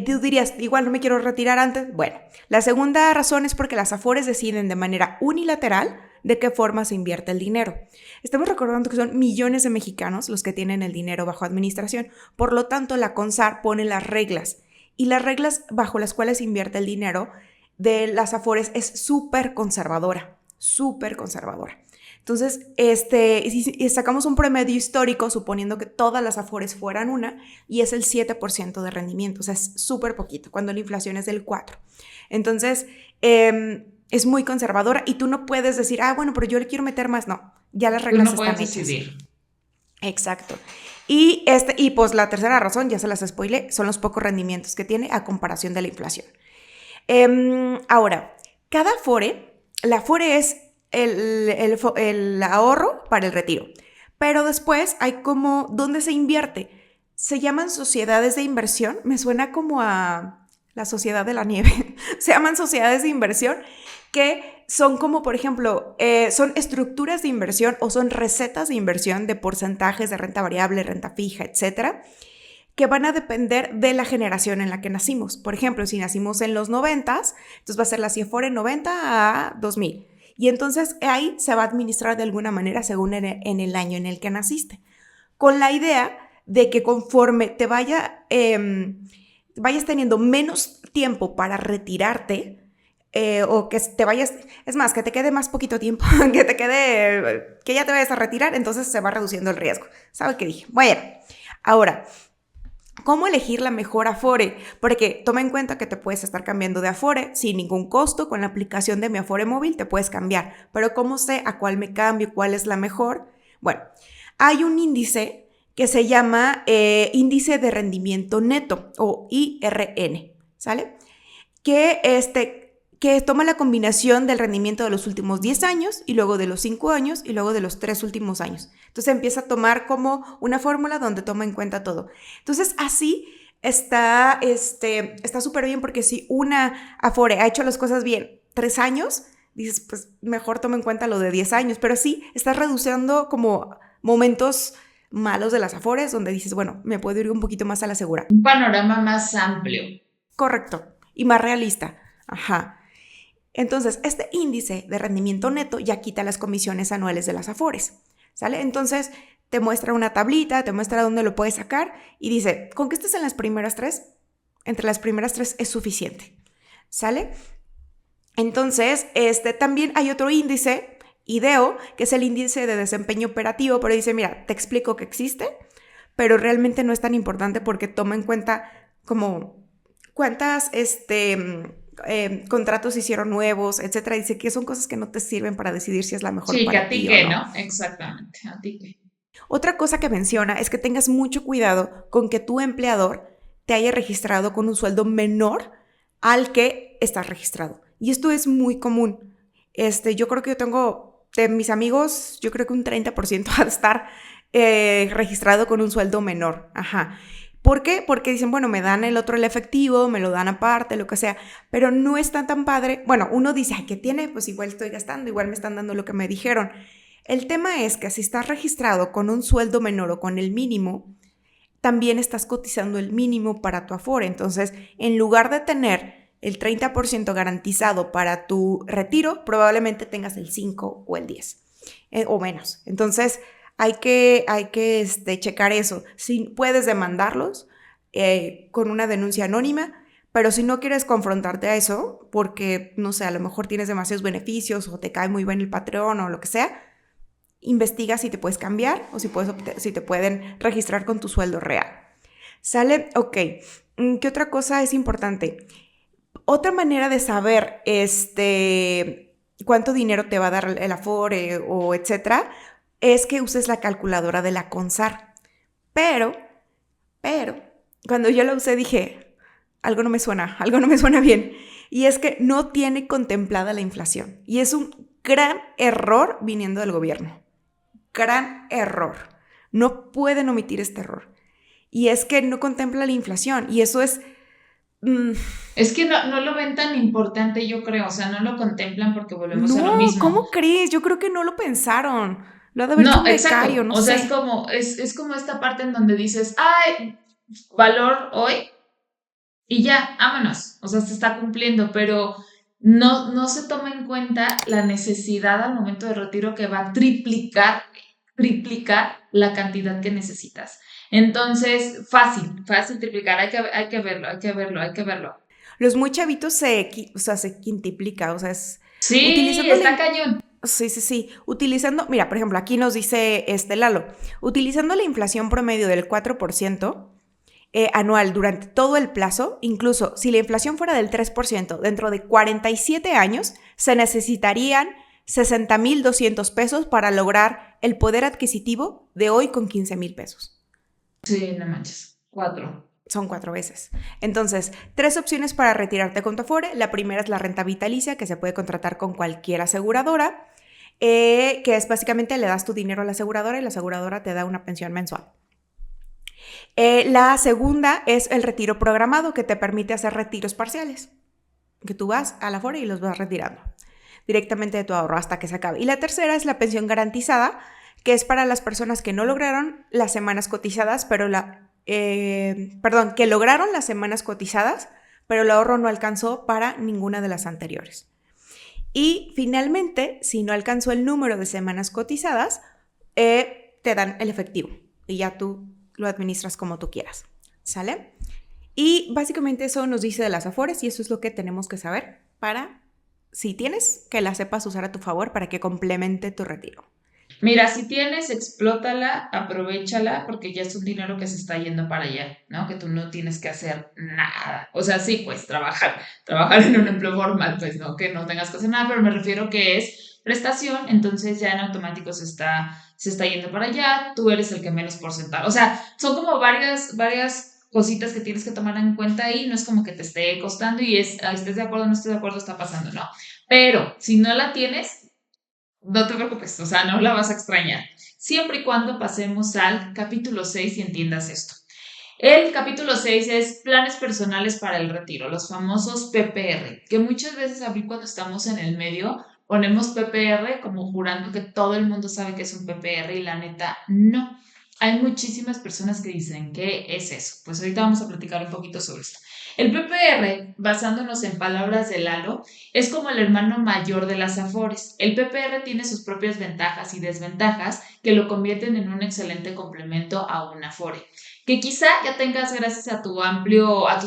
Tú dirías, igual no me quiero retirar antes. Bueno, la segunda razón es porque las Afores deciden de manera unilateral de qué forma se invierte el dinero. Estamos recordando que son millones de mexicanos los que tienen el dinero bajo administración. Por lo tanto, la CONSAR pone las reglas. Y las reglas bajo las cuales se invierte el dinero de las Afores es súper conservadora. Súper conservadora. Entonces, si sacamos un promedio histórico, suponiendo que todas las Afores fueran una, y es el 7% de rendimiento, o sea, es súper poquito, cuando la inflación es del 4%. Entonces, es muy conservadora y tú no puedes decir, bueno, pero yo le quiero meter más. No, ya las reglas están hechas. Decidir. Exacto. Y pues la tercera razón, ya se las spoilé, son los pocos rendimientos que tiene a comparación de la inflación. Ahora, cada Afore, la Afore es el ahorro para el retiro. Pero después hay como, ¿dónde se invierte? Se llaman sociedades de inversión. Me suena como a la Sociedad de la Nieve. Se llaman sociedades de inversión que son como, por ejemplo, son estructuras de inversión o son recetas de inversión de porcentajes de renta variable, renta fija, etcétera, que van a depender de la generación en la que nacimos. Por ejemplo, si nacimos en los 90s, entonces va a ser la CIEFORE 90 a 2000. Y entonces ahí se va a administrar de alguna manera según en el año en el que naciste. Con la idea de que conforme te vayas teniendo menos tiempo para retirarte, o que te vayas, es más, que te quede más poquito tiempo, que ya te vayas a retirar, entonces se va reduciendo el riesgo. ¿Sabes qué dije? Bueno, ahora, ¿cómo elegir la mejor Afore? Porque toma en cuenta que te puedes estar cambiando de Afore sin ningún costo. Con la aplicación de Mi Afore Móvil te puedes cambiar. Pero ¿cómo sé a cuál me cambio? ¿Cuál es la mejor? Bueno, hay un índice que se llama Índice de Rendimiento Neto o IRN, ¿sale? Que toma la combinación del rendimiento de los últimos 10 años y luego de los 5 años y luego de los 3 últimos años. Entonces empieza a tomar como una fórmula donde toma en cuenta todo. Entonces así está súper bien, porque si una Afore ha hecho las cosas bien 3 años, dices, pues mejor toma en cuenta lo de 10 años. Pero sí, estás reduciendo como momentos malos de las Afores donde dices, bueno, me puedo ir un poquito más a la segura. Un panorama más amplio. Correcto. Y más realista. Ajá. Entonces, este índice de rendimiento neto ya quita las comisiones anuales de las Afores, ¿sale? Entonces, te muestra una tablita, te muestra dónde lo puedes sacar y dice, ¿con que estés en las primeras 3? Entre las primeras 3 es suficiente, ¿sale? Entonces, también hay otro índice, IDEO, que es el índice de desempeño operativo, pero dice, mira, te explico que existe, pero realmente no es tan importante porque toma en cuenta como cuántas, contratos se hicieron nuevos, etcétera. Dice que son cosas que no te sirven para decidir si es la mejor para ti. Sí, que a ti que, ¿no? Exactamente, a ti que. Otra cosa que menciona es que tengas mucho cuidado con que tu empleador te haya registrado con un sueldo menor al que estás registrado. Y esto es muy común. Yo creo que yo tengo, de mis amigos, yo creo que un 30% ha de estar registrado con un sueldo menor. Ajá. ¿Por qué? Porque dicen, bueno, me dan el efectivo, me lo dan aparte, lo que sea, pero no está tan padre. Bueno, uno dice, ay, ¿qué tiene? Pues igual estoy gastando, igual me están dando lo que me dijeron. El tema es que si estás registrado con un sueldo menor o con el mínimo, también estás cotizando el mínimo para tu Afore. Entonces, en lugar de tener el 30% garantizado para tu retiro, probablemente tengas el 5 o el 10 o menos. Entonces, hay que checar eso. Si puedes demandarlos con una denuncia anónima, pero si no quieres confrontarte a eso, porque, no sé, a lo mejor tienes demasiados beneficios o te cae muy bien el patrón o lo que sea, investiga si te puedes cambiar o si te pueden registrar con tu sueldo real. ¿Sale? Ok. ¿Qué otra cosa es importante? Otra manera de saber cuánto dinero te va a dar el Afore o etcétera, es que uses la calculadora de la CONSAR. Pero, cuando yo la usé dije, algo no me suena bien. Y es que no tiene contemplada la inflación. Y es un gran error viniendo del gobierno. Gran error. No pueden omitir este error. Y es que no contempla la inflación. Y eso es... Es que no lo ven tan importante, yo creo. O sea, no lo contemplan porque volvemos a lo No, mismo. ¿cómo crees? Yo creo que no lo pensaron. Lo ha de haber hecho un becario, no o sea, sé. es como esta parte en donde dices, ay, valor hoy y ya, vámonos. O sea, se está cumpliendo, pero no se toma en cuenta la necesidad al momento de retiro que va a triplicar la cantidad que necesitas. Entonces, fácil triplicar, hay que verlo. Los muy chavitos se quintuplica, o sea, es... Sí, utilizando está cañón. Sí. Utilizando, mira, por ejemplo, aquí nos dice Lalo, utilizando la inflación promedio del 4% anual durante todo el plazo, incluso si la inflación fuera del 3%, dentro de 47 años, se necesitarían 60,200 pesos para lograr el poder adquisitivo de hoy con 15,000 pesos. Sí, no manches, 4. Son 4 veces. Entonces, 3 opciones para retirarte con tu Afore. La primera es la renta vitalicia, que se puede contratar con cualquier aseguradora, que es básicamente le das tu dinero a la aseguradora y la aseguradora te da una pensión mensual. La segunda es el retiro programado, que te permite hacer retiros parciales, que tú vas a la Afore y los vas retirando directamente de tu ahorro hasta que se acabe. Y la tercera es la pensión garantizada, que es para las personas que no lograron las semanas cotizadas, que lograron las semanas cotizadas, pero el ahorro no alcanzó para ninguna de las anteriores. Y finalmente, si no alcanzó el número de semanas cotizadas, te dan el efectivo y ya tú lo administras como tú quieras, ¿sale? Y básicamente eso nos dice de las Afores y eso es lo que tenemos que saber para, si tienes, que la sepas usar a tu favor para que complemente tu retiro. Mira, si tienes, explótala, aprovéchala, porque ya es un dinero que se está yendo para allá, ¿no? Que tú no tienes que hacer nada. O sea, sí, pues trabajar en un empleo formal, pues no, que no tengas que hacer nada, pero me refiero que es prestación, entonces ya en automático se está yendo para allá, tú eres el que menos porcentaje. O sea, son como varias cositas que tienes que tomar en cuenta ahí, no es como que te esté costando y estés de acuerdo o no estés de acuerdo, está pasando, ¿no? Pero si no la tienes, no te preocupes, o sea, no la vas a extrañar. Siempre y cuando pasemos al capítulo 6 y entiendas esto. El capítulo 6 es planes personales para el retiro, los famosos PPR, que muchas veces a mí cuando estamos en el medio ponemos PPR como jurando que todo el mundo sabe que es un PPR y la neta no. Hay muchísimas personas que dicen, ¿qué es eso? Pues ahorita vamos a platicar un poquito sobre esto. El PPR, basándonos en palabras de Lalo, es como el hermano mayor de las Afores. El PPR tiene sus propias ventajas y desventajas que lo convierten en un excelente complemento a un Afore, que quizá ya tengas gracias a tu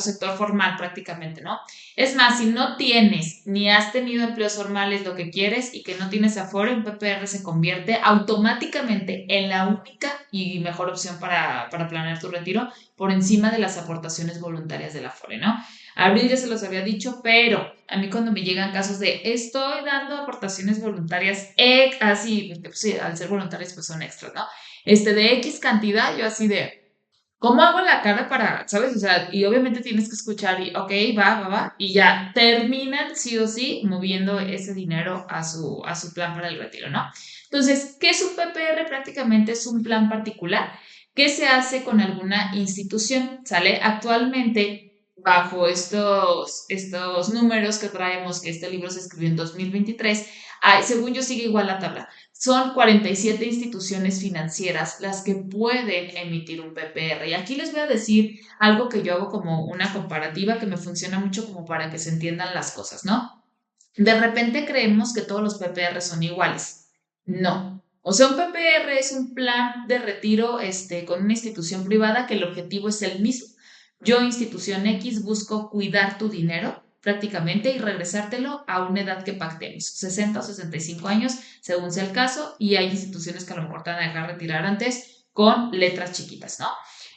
sector formal prácticamente, ¿no? Es más, si no tienes ni has tenido empleos formales lo que quieres y que no tienes Afore, un PPR se convierte automáticamente en la única y mejor opción para planear tu retiro por encima de las aportaciones voluntarias del Afore, ¿no? Abril ya se los había dicho, pero a mí cuando me llegan casos de estoy dando aportaciones voluntarias, así, sí, al ser voluntarias pues son extras, ¿no? De X cantidad, yo así de, ¿cómo hago la cara para, sabes? O sea, y obviamente tienes que escuchar y, ok, va, y ya terminan sí o sí moviendo ese dinero a su plan para el retiro, ¿no? Entonces, ¿qué es un PPR? Prácticamente es un plan particular que se hace con alguna institución, ¿sale? Actualmente, bajo estos números que traemos, que este libro se escribió en 2023, según yo sigue igual la tabla. Son 47 instituciones financieras las que pueden emitir un PPR. Y aquí les voy a decir algo que yo hago como una comparativa que me funciona mucho como para que se entiendan las cosas, ¿no? De repente creemos que todos los PPR son iguales. No. O sea, un PPR es un plan de retiro con una institución privada que el objetivo es el mismo. Yo, institución X, busco cuidar tu dinero prácticamente y regresártelo a una edad que pactemos, 60 o 65 años, según sea el caso, y hay instituciones que a lo mejor te van a dejar retirar antes con letras chiquitas, ¿no?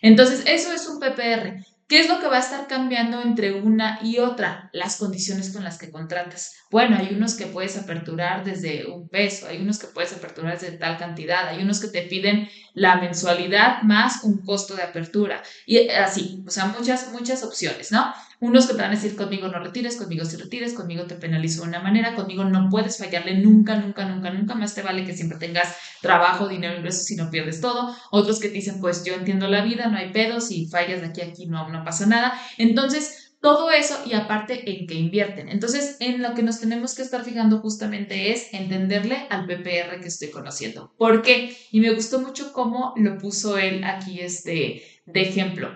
Entonces, eso es un PPR. ¿Qué es lo que va a estar cambiando entre una y otra? Las condiciones con las que contratas. Bueno, hay unos que puedes aperturar desde $1, hay unos que puedes aperturar desde tal cantidad, hay unos que te piden la mensualidad más un costo de apertura y así, o sea, muchas opciones, ¿no? Unos que te van a decir conmigo no retires, conmigo sí retires, conmigo te penalizo de una manera, conmigo no puedes fallarle nunca, nunca, nunca, nunca, más te vale que siempre tengas trabajo, dinero, ingresos y no pierdes todo. Otros que te dicen, pues yo entiendo la vida, no hay pedos, si fallas de aquí a aquí no pasa nada. Entonces, todo eso y aparte en qué invierten. Entonces, en lo que nos tenemos que estar fijando justamente es entenderle al PPR que estoy conociendo. ¿Por qué? Y me gustó mucho cómo lo puso él aquí de ejemplo.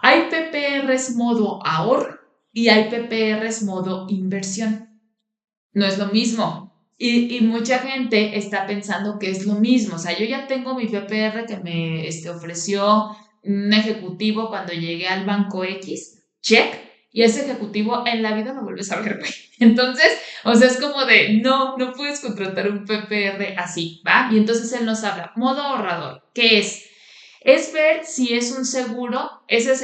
Hay PPRs modo ahorro y hay PPRs modo inversión. No es lo mismo. Y mucha gente está pensando que es lo mismo. O sea, yo ya tengo mi PPR que me ofreció un ejecutivo cuando llegué al banco X, check, y ese ejecutivo en la vida lo vuelves a ver, güey. Entonces, o sea, es como de, no puedes contratar un PPR así, ¿va? Y entonces él nos habla, modo ahorrador, ¿qué es? Es ver si es un seguro, ese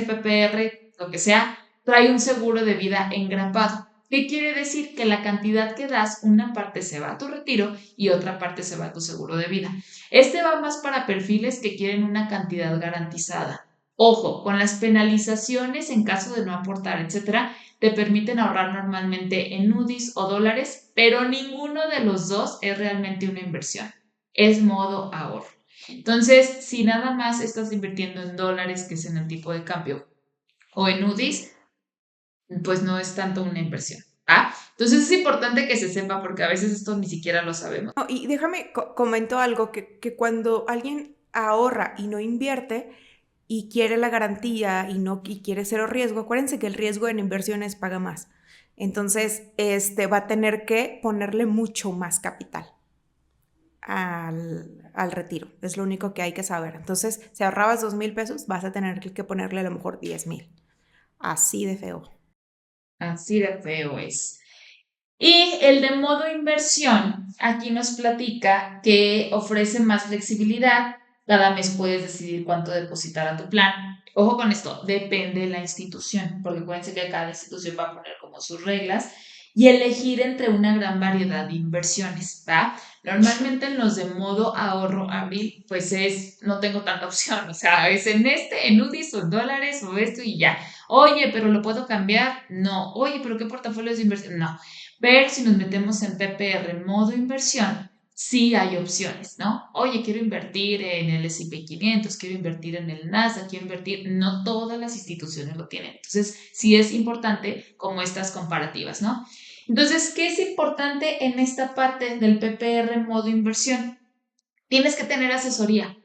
PPR, lo que sea, trae un seguro de vida engrapado. ¿Qué quiere decir? Que la cantidad que das, una parte se va a tu retiro y otra parte se va a tu seguro de vida. Este va más para perfiles que quieren una cantidad garantizada. Ojo, con las penalizaciones en caso de no aportar, etcétera, te permiten ahorrar normalmente en UDIs o dólares, pero ninguno de los dos es realmente una inversión. Es modo ahorro. Entonces, si nada más estás invirtiendo en dólares, que es en el tipo de cambio, o en UDIs, pues no es tanto una inversión. ¿Ah? Entonces es importante que se sepa porque a veces esto ni siquiera lo sabemos. No, y déjame comento algo, que cuando alguien ahorra y no invierte y quiere la garantía y quiere cero riesgo, acuérdense que el riesgo en inversiones paga más. Entonces, va a tener que ponerle mucho más capital al retiro. Es lo único que hay que saber. Entonces, si ahorrabas 2,000 pesos, vas a tener que ponerle a lo mejor 10,000. Así de feo. Así de feo es. Y el de modo inversión, aquí nos platica que ofrece más flexibilidad. Cada mes puedes decidir cuánto depositar a tu plan. Ojo con esto, depende de la institución, porque acuérdense que cada institución va a poner como sus reglas y elegir entre una gran variedad de inversiones, ¿va? Normalmente en los de modo ahorro abril, pues no tengo tanta opción, o sea, es en UDIs o en dólares o esto y ya. Oye, pero ¿lo puedo cambiar? No. Oye, pero ¿qué portafolios de inversión? No. Ver si nos metemos en PPR modo inversión, sí hay opciones, ¿no? Oye, quiero invertir en el S&P 500, quiero invertir en el Nasdaq, quiero invertir, no todas las instituciones lo tienen. Entonces, sí es importante como estas comparativas, ¿no? Entonces, ¿qué es importante en esta parte del PPR modo inversión? Tienes que tener asesoría,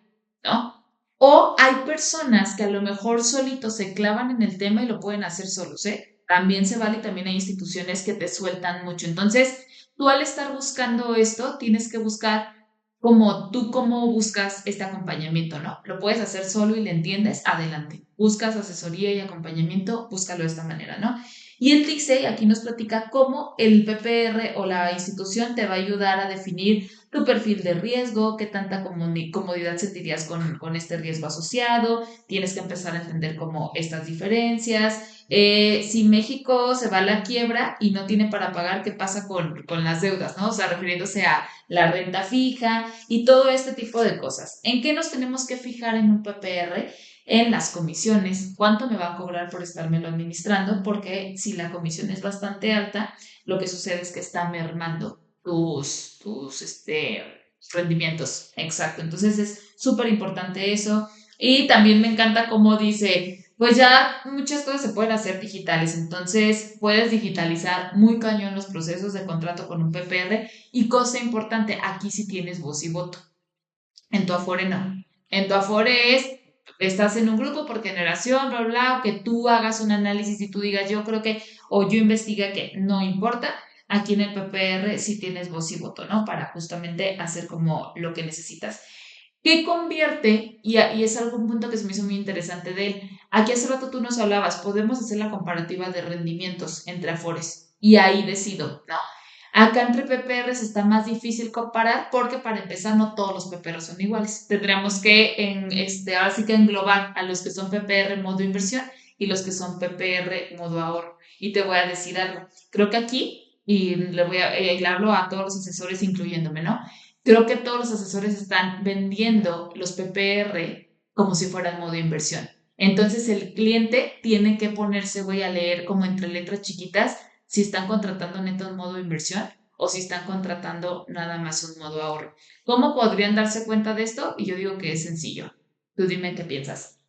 ¿no? O hay personas que a lo mejor solitos se clavan en el tema y lo pueden hacer solos, ¿eh? También se vale y también hay instituciones que te sueltan mucho. Entonces, tú al estar buscando esto, tienes que buscar cómo buscas este acompañamiento, ¿no? Lo puedes hacer solo y le entiendes, adelante. Buscas asesoría y acompañamiento, búscalo de esta manera, ¿no? Y él dice, aquí nos platica cómo el PPR o la institución te va a ayudar a definir tu perfil de riesgo, qué tanta comodidad sentirías con este riesgo asociado, tienes que empezar a entender como estas diferencias. Si México se va a la quiebra y no tiene para pagar, ¿qué pasa con las deudas, ¿no? O sea, refiriéndose a la renta fija y todo este tipo de cosas. ¿En qué nos tenemos que fijar en un PPR? En las comisiones, cuánto me va a cobrar por estármelo administrando, porque si la comisión es bastante alta, lo que sucede es que está mermando tus rendimientos. Exacto. Entonces es súper importante eso. Y también me encanta cómo dice, pues ya muchas cosas se pueden hacer digitales. Entonces puedes digitalizar muy cañón los procesos de contrato con un PPR. Y cosa importante, aquí sí tienes voz y voto. En tu Afore no. En tu Afore estás en un grupo por generación, bla, bla, o que tú hagas un análisis y tú digas, yo creo que, o yo investiga que no importa. Aquí en el PPR sí tienes voz y voto, ¿no? Para justamente hacer como lo que necesitas. ¿Qué convierte? Y es algún punto que se me hizo muy interesante de él. Aquí hace rato tú nos hablabas, podemos hacer la comparativa de rendimientos entre Afores. Y ahí decido, ¿no? Acá entre PPRs está más difícil comparar porque para empezar no todos los PPRs son iguales. Tendríamos que ahora sí que englobar a los que son PPR modo inversión y los que son PPR modo ahorro. Y te voy a decir algo. Creo que aquí, y le hablo a todos los asesores incluyéndome, ¿no? Creo que todos los asesores están vendiendo los PPR como si fueran modo inversión. Entonces el cliente tiene que ponerse, voy a leer como entre letras chiquitas, si están contratando neto en modo inversión o si están contratando nada más un modo ahorro. ¿Cómo podrían darse cuenta de esto? Y yo digo que es sencillo. Tú dime qué piensas.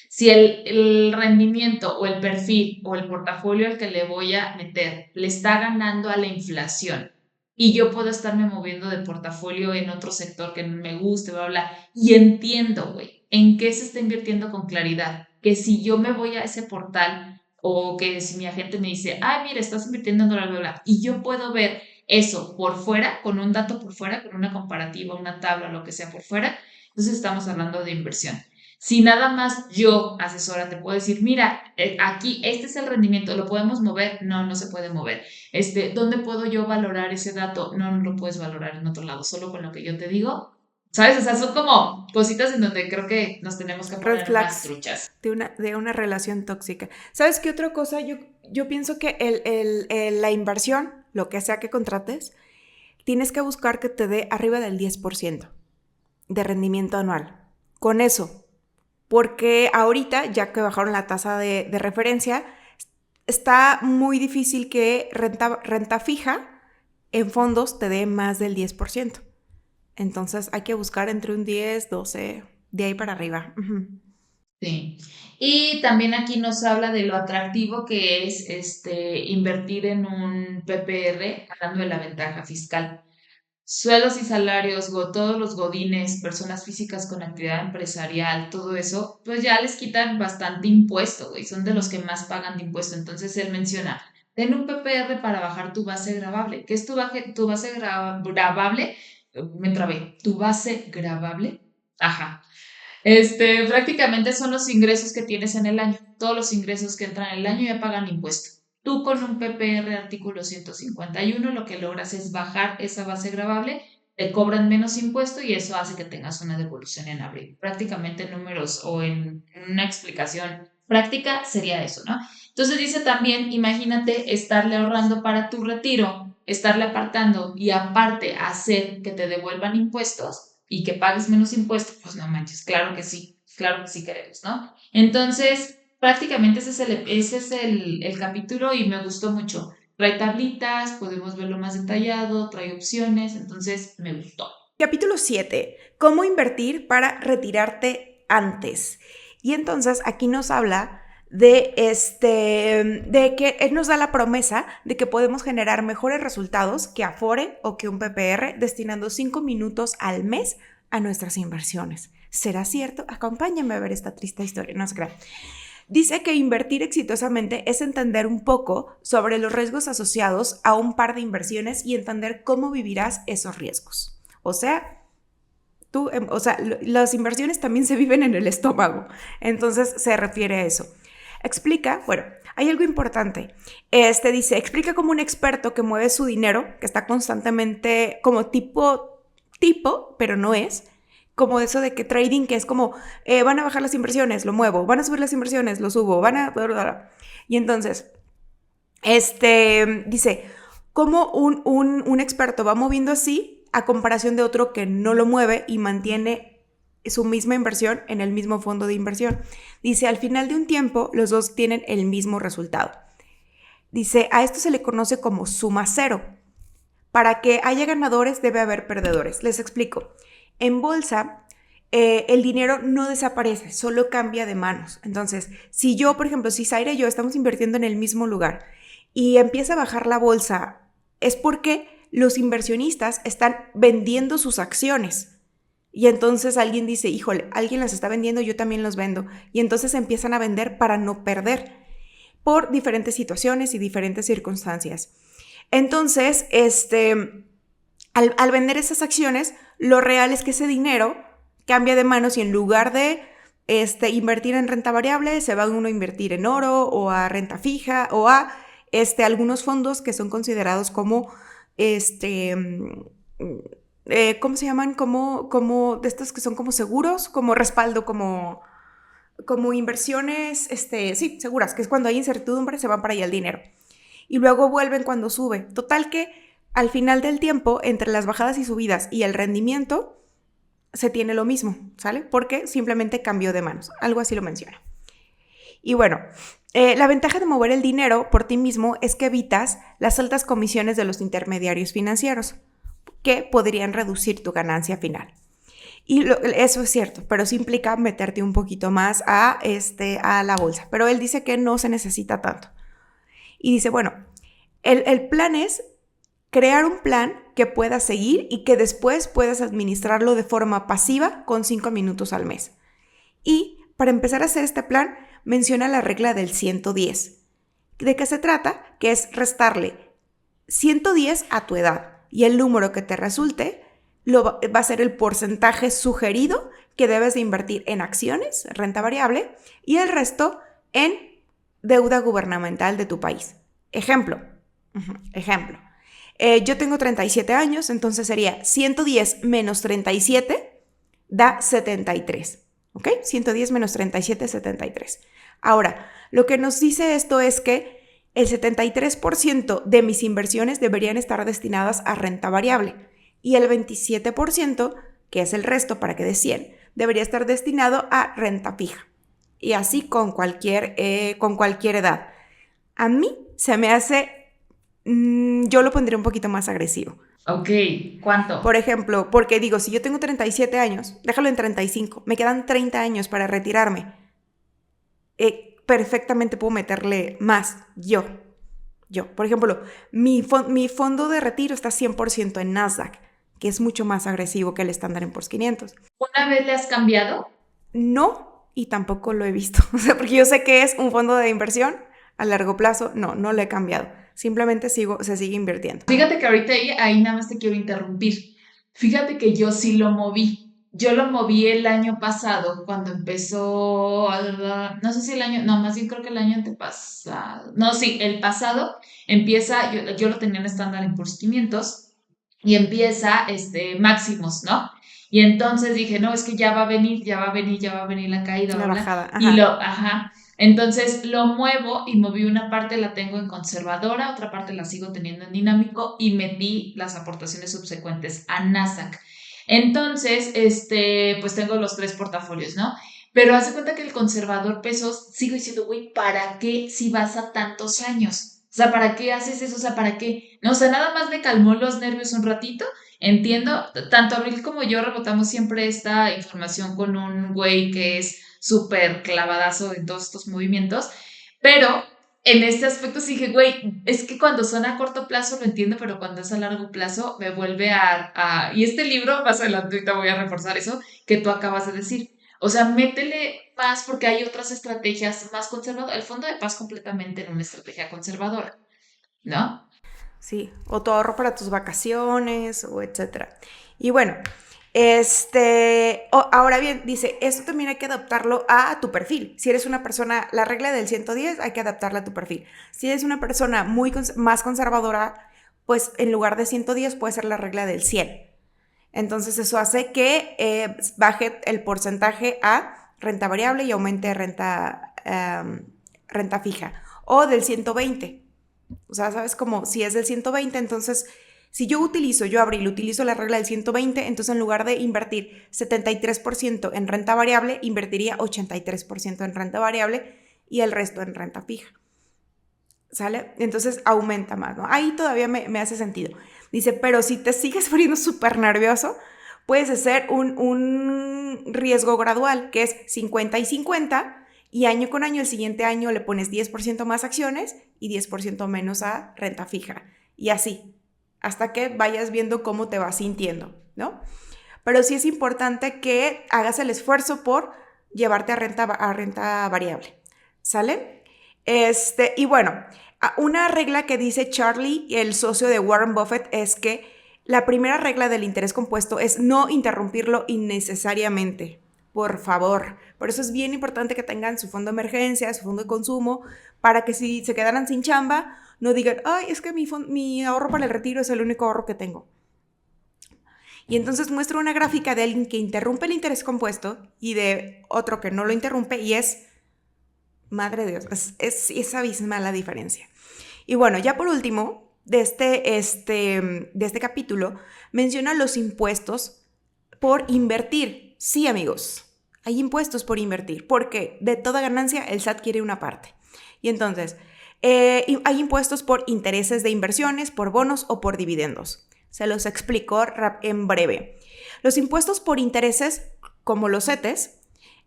Si el rendimiento o el perfil o el portafolio al que le voy a meter le está ganando a la inflación y yo puedo estarme moviendo de portafolio en otro sector que me guste, bla, bla, y entiendo, güey, en qué se está invirtiendo con claridad, que si yo me voy a ese portal o que si mi agente me dice, ah, mira, estás invirtiendo en dólar, bla, bla, y yo puedo ver eso por fuera, con un dato por fuera, con una comparativa, una tabla, lo que sea por fuera, entonces estamos hablando de inversión. Si nada más yo, asesora, te puedo decir, mira, aquí este es el rendimiento, ¿lo podemos mover? No, no se puede mover. ¿Dónde puedo yo valorar ese dato? No, no lo puedes valorar en otro lado, solo con lo que yo te digo. ¿Sabes? O sea, son como cositas en donde creo que nos tenemos que Red poner más flags truchas. de una relación tóxica. ¿Sabes qué otra cosa? Yo pienso que la inversión, lo que sea que contrates, tienes que buscar que te dé arriba del 10% de rendimiento anual. Con eso, porque ahorita, ya que bajaron la tasa de referencia, está muy difícil que renta fija en fondos te dé más del 10%. Entonces hay que buscar entre un 10, 12, de ahí para arriba. Uh-huh. Sí. Y también aquí nos habla de lo atractivo que es invertir en un PPR, hablando de la ventaja fiscal. Sueldos y salarios, todos los godines, personas físicas con actividad empresarial, todo eso, pues ya les quitan bastante impuesto, güey. Son de los que más pagan de impuesto. Entonces él menciona, ten un PPR para bajar tu base gravable. ¿Qué es tu base gravable? Me trabé. ¿Tu base gravable? Ajá. Prácticamente son los ingresos que tienes en el año. Todos los ingresos que entran en el año ya pagan impuesto. Tú con un PPR artículo 151 lo que logras es bajar esa base gravable, te cobran menos impuesto y eso hace que tengas una devolución en abril. Prácticamente en números o en una explicación práctica sería eso, ¿no? Entonces dice también, imagínate estarle ahorrando para tu retiro, estarle apartando y aparte hacer que te devuelvan impuestos y que pagues menos impuestos, pues no manches, claro que sí queremos, ¿no? Entonces, prácticamente ese es el capítulo y me gustó mucho. Trae tablitas, podemos verlo más detallado, trae opciones, entonces me gustó. Capítulo 7. ¿Cómo invertir para retirarte antes? Y entonces aquí nos habla de que él nos da la promesa de que podemos generar mejores resultados que Afore o que un PPR destinando 5 minutos al mes a nuestras inversiones. ¿Será cierto? Acompáñame a ver esta triste historia, no se crean. Dice que invertir exitosamente es entender un poco sobre los riesgos asociados a un par de inversiones y entender cómo vivirás esos riesgos. O sea, las inversiones también se viven en el estómago. Entonces se refiere a eso. Explica, bueno, hay algo importante. Dice, explica como un experto que mueve su dinero, que está constantemente como tipo, pero no es. Como eso de que trading, que es como, van a bajar las inversiones, lo muevo, van a subir las inversiones, lo subo, Y entonces, dice, como un experto va moviendo así a comparación de otro que no lo mueve y mantiene su misma inversión en el mismo fondo de inversión. Dice, al final de un tiempo, los dos tienen el mismo resultado. Dice, a esto se le conoce como suma cero. Para que haya ganadores debe haber perdedores. Les explico. En bolsa, el dinero no desaparece, solo cambia de manos. Entonces, si yo, por ejemplo, si Zaira y yo estamos invirtiendo en el mismo lugar y empieza a bajar la bolsa, es porque los inversionistas están vendiendo sus acciones. Y entonces alguien dice, híjole, alguien las está vendiendo, yo también los vendo. Y entonces empiezan a vender para no perder por diferentes situaciones y diferentes circunstancias. Entonces, al vender esas acciones, lo real es que ese dinero cambia de manos y en lugar de invertir en renta variable, se va uno a invertir en oro o a renta fija o a algunos fondos que son considerados como ¿cómo se llaman? Como de estos que son como seguros, como respaldo, como inversiones, sí, seguras, que es cuando hay incertidumbre, se van para allá el dinero. Y luego vuelven cuando sube. Total que al final del tiempo, entre las bajadas y subidas y el rendimiento, se tiene lo mismo, ¿sale? Porque simplemente cambió de manos. Algo así lo menciona. Y bueno, la ventaja de mover el dinero por ti mismo es que evitas las altas comisiones de los intermediarios financieros, que podrían reducir tu ganancia final. Y eso es cierto, pero sí implica meterte un poquito más a la bolsa. Pero él dice que no se necesita tanto. Y dice, bueno, el plan es crear un plan que puedas seguir y que después puedas administrarlo de forma pasiva con 5 minutos al mes. Y para empezar a hacer este plan, menciona la regla del 110. ¿De qué se trata? Que es restarle 110 a tu edad y el número que te resulte va a ser el porcentaje sugerido que debes de invertir en acciones, renta variable, y el resto en deuda gubernamental de tu país. Ejemplo. Yo tengo 37 años, entonces sería 110 menos 37 da 73. ¿Ok? 110 menos 37, 73. Ahora, lo que nos dice esto es que el 73% de mis inversiones deberían estar destinadas a renta variable y el 27%, que es el resto para que dé 100, debería estar destinado a renta fija. Y así con cualquier edad. A mí se me hace, yo lo pondría un poquito más agresivo. Ok, ¿cuánto? Por ejemplo, porque digo, si yo tengo 37 años, déjalo en 35, me quedan 30 años para retirarme. Perfectamente puedo meterle más, yo. Por ejemplo, mi fondo de retiro está 100% en Nasdaq, que es mucho más agresivo que el Standard & Poor's 500. ¿Una vez le has cambiado? No, y tampoco lo he visto. O sea, porque yo sé que es un fondo de inversión a largo plazo. No lo he cambiado. Simplemente se sigue invirtiendo. Fíjate que ahorita ahí nada más te quiero interrumpir. Fíjate que yo sí lo moví. Yo lo moví el año pasado cuando empezó, no sé si más bien creo que el año antepasado. No, sí, el pasado empieza, yo lo tenía en Standard & Poor's 500 y empieza máximos, ¿no? Y entonces dije, no, es que ya va a venir la caída. La bajada. Ajá. Entonces lo muevo y moví una parte, la tengo en conservadora, otra parte la sigo teniendo en dinámico y metí las aportaciones subsecuentes a Nasdaq. Entonces, pues tengo los 3 portafolios, ¿no? Pero haz de cuenta que el conservador pesos, sigo diciendo, güey, ¿para qué si vas a tantos años? O sea, ¿para qué haces eso? O sea, ¿para qué? No, o sea, nada más me calmó los nervios un ratito. Entiendo, tanto Abril como yo rebotamos siempre esta información con un güey que es súper clavadazo en todos estos movimientos, pero en este aspecto sí dije, güey, es que cuando son a corto plazo lo entiendo, pero cuando es a largo plazo me vuelve y este libro, más adelante ahorita voy a reforzar eso que tú acabas de decir. O sea, métele más porque hay otras estrategias más conservadoras. El fondo de paz completamente en una estrategia conservadora, ¿no? Sí, o tu ahorro para tus vacaciones, o etcétera. Y bueno, ahora bien, dice, esto también hay que adaptarlo a tu perfil. Si eres una persona, la regla del 110 hay que adaptarla a tu perfil. Si eres una persona más conservadora, pues en lugar de 110 puede ser la regla del 100. Entonces eso hace que baje el porcentaje a renta variable y aumente renta fija. O del 120. O sea, ¿sabes? Como si es del 120, entonces, si yo Abril, utilizo la regla del 120, entonces en lugar de invertir 73% en renta variable, invertiría 83% en renta variable y el resto en renta fija. ¿Sale? Entonces aumenta más, ¿no? Ahí todavía me hace sentido. Dice, pero si te sigues poniendo súper nervioso, puedes hacer un riesgo gradual, que es 50 y 50, y año con año, el siguiente año le pones 10% más acciones y 10% menos a renta fija. Y así, hasta que vayas viendo cómo te vas sintiendo, ¿no? Pero sí es importante que hagas el esfuerzo por llevarte a renta variable, ¿sale? Y bueno, una regla que dice Charlie, el socio de Warren Buffett, es que la primera regla del interés compuesto es no interrumpirlo innecesariamente. Por favor. Por eso es bien importante que tengan su fondo de emergencia, su fondo de consumo, para que si se quedaran sin chamba, no digan, ay, es que mi ahorro para el retiro es el único ahorro que tengo. Y entonces muestro una gráfica de alguien que interrumpe el interés compuesto y de otro que no lo interrumpe y es, madre de Dios, es abismal la diferencia. Y bueno, ya por último, de este capítulo, menciona los impuestos por invertir. Sí, amigos, hay impuestos por invertir, porque de toda ganancia el SAT quiere una parte. Y entonces, hay impuestos por intereses de inversiones, por bonos o por dividendos. Se los explico en breve. Los impuestos por intereses, como los CETES,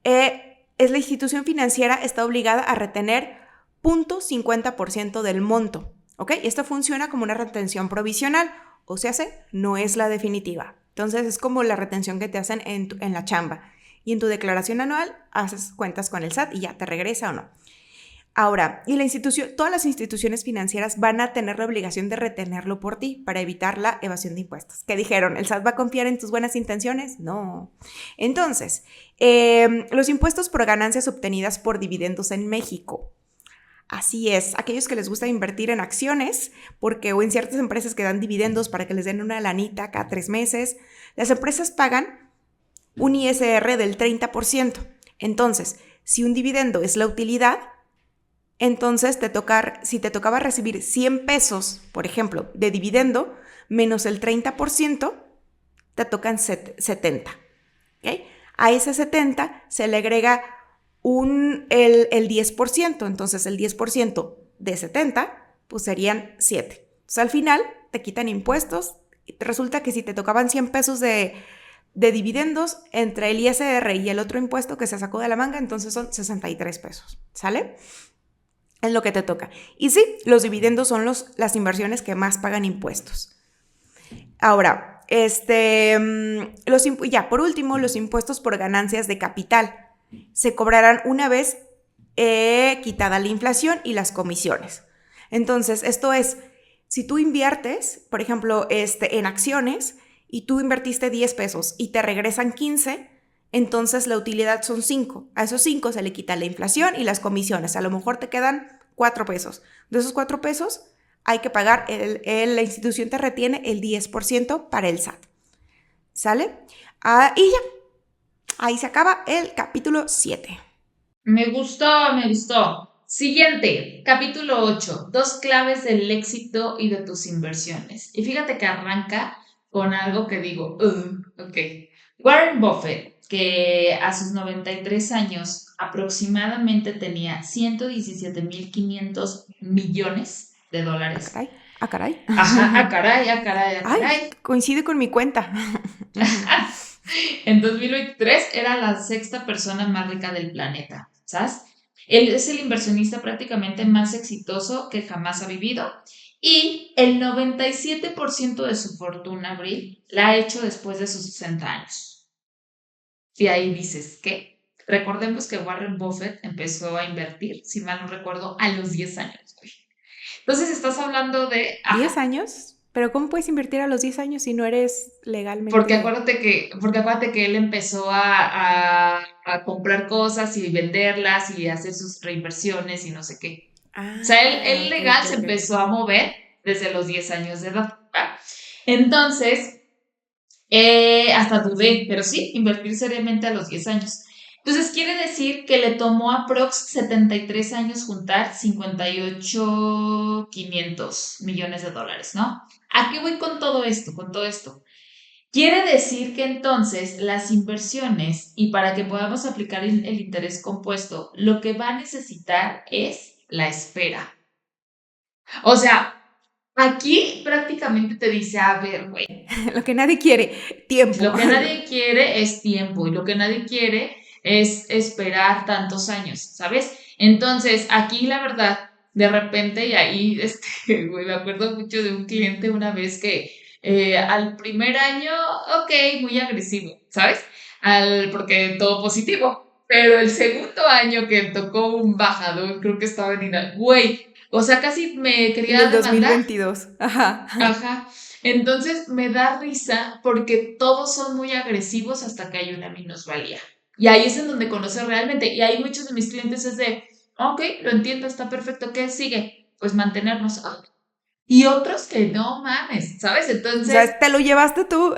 es la institución financiera está obligada a retener 0.50% del monto. ¿Ok? Esto funciona como una retención provisional, o sea, no es la definitiva. Entonces es como la retención que te hacen en la chamba. Y en tu declaración anual haces cuentas con el SAT y ya te regresa o no. Ahora, todas las instituciones financieras van a tener la obligación de retenerlo por ti para evitar la evasión de impuestos. ¿Qué dijeron? ¿El SAT va a confiar en tus buenas intenciones? No. Entonces, los impuestos por ganancias obtenidas por dividendos en México. Así es, aquellos que les gusta invertir en acciones, o en ciertas empresas que dan dividendos para que les den una lanita cada 3 meses, las empresas pagan un ISR del 30%. Entonces, si un dividendo es la utilidad, entonces si te tocaba recibir 100 pesos, por ejemplo, de dividendo, menos el 30%, te tocan 70. ¿Okay? A ese 70 se le agrega el 10%, entonces el 10% de 70, pues serían 7. Entonces al final te quitan impuestos y resulta que si te tocaban 100 pesos de dividendos, entre el ISR y el otro impuesto que se sacó de la manga, entonces son 63 pesos, ¿sale? Es lo que te toca. Y sí, los dividendos son las inversiones que más pagan impuestos. Ahora, por último, los impuestos por ganancias de capital se cobrarán una vez quitada la inflación y las comisiones. Entonces, esto es, si tú inviertes, por ejemplo, en acciones y tú invertiste 10 pesos y te regresan 15, entonces la utilidad son 5. A esos 5 se le quita la inflación y las comisiones. A lo mejor te quedan 4 pesos. De esos 4 pesos hay que pagar, la institución te retiene el 10% para el SAT. ¿Sale? Y ya. Ahí se acaba el capítulo 7. Me gustó. Siguiente, capítulo 8. 2 claves del éxito y de tus inversiones. Y fíjate que arranca con algo que digo, ok. Warren Buffett, que a sus 93 años aproximadamente tenía 117.500 millones de dólares. Ah, caray. Ajá, caray. Ay, coincide con mi cuenta. En 2023 era la 6ª persona más rica del planeta, ¿sabes? Él es el inversionista prácticamente más exitoso que jamás ha vivido y el 97% de su fortuna, Abril, la ha hecho después de sus 60 años. Y ahí dices, ¿qué? Recordemos que Warren Buffett empezó a invertir, si mal no recuerdo, a los 10 años. Entonces estás hablando de... ¿10 años? ¿Pero cómo puedes invertir a los 10 años si no eres legalmente? Porque acuérdate que él empezó a comprar cosas y venderlas y hacer sus reinversiones y no sé qué. O sea, él legal se empezó a mover desde los 10 años de edad. ¿Va? Entonces, hasta dudé, pero sí, invertir seriamente a los 10 años. Entonces, quiere decir que le tomó aprox 73 años juntar 58.500 millones de dólares, ¿no? ¿A qué voy con todo esto? Quiere decir que entonces las inversiones, y para que podamos aplicar el interés compuesto, lo que va a necesitar es la espera. O sea, aquí prácticamente te dice, a ver, güey. Lo que nadie quiere, tiempo. Lo que nadie quiere es tiempo y lo que nadie quiere es esperar tantos años, ¿sabes? Entonces, aquí la verdad, de repente, y ahí, güey, me acuerdo mucho de un cliente una vez que al primer año, ok, muy agresivo, ¿sabes? Porque todo positivo. Pero el segundo año que tocó un bajador, creo que estaba en güey, o sea, casi me quería en el 2022. Ajá. Entonces me da risa porque todos son muy agresivos hasta que hay una minusvalía. Y ahí es en donde conoces realmente. Y hay muchos de mis clientes es de, ok, lo entiendo, está perfecto, ¿qué sigue? pues mantenernos. Y otros que no mames, ¿sabes? O Entonces, sea, te lo llevaste tú.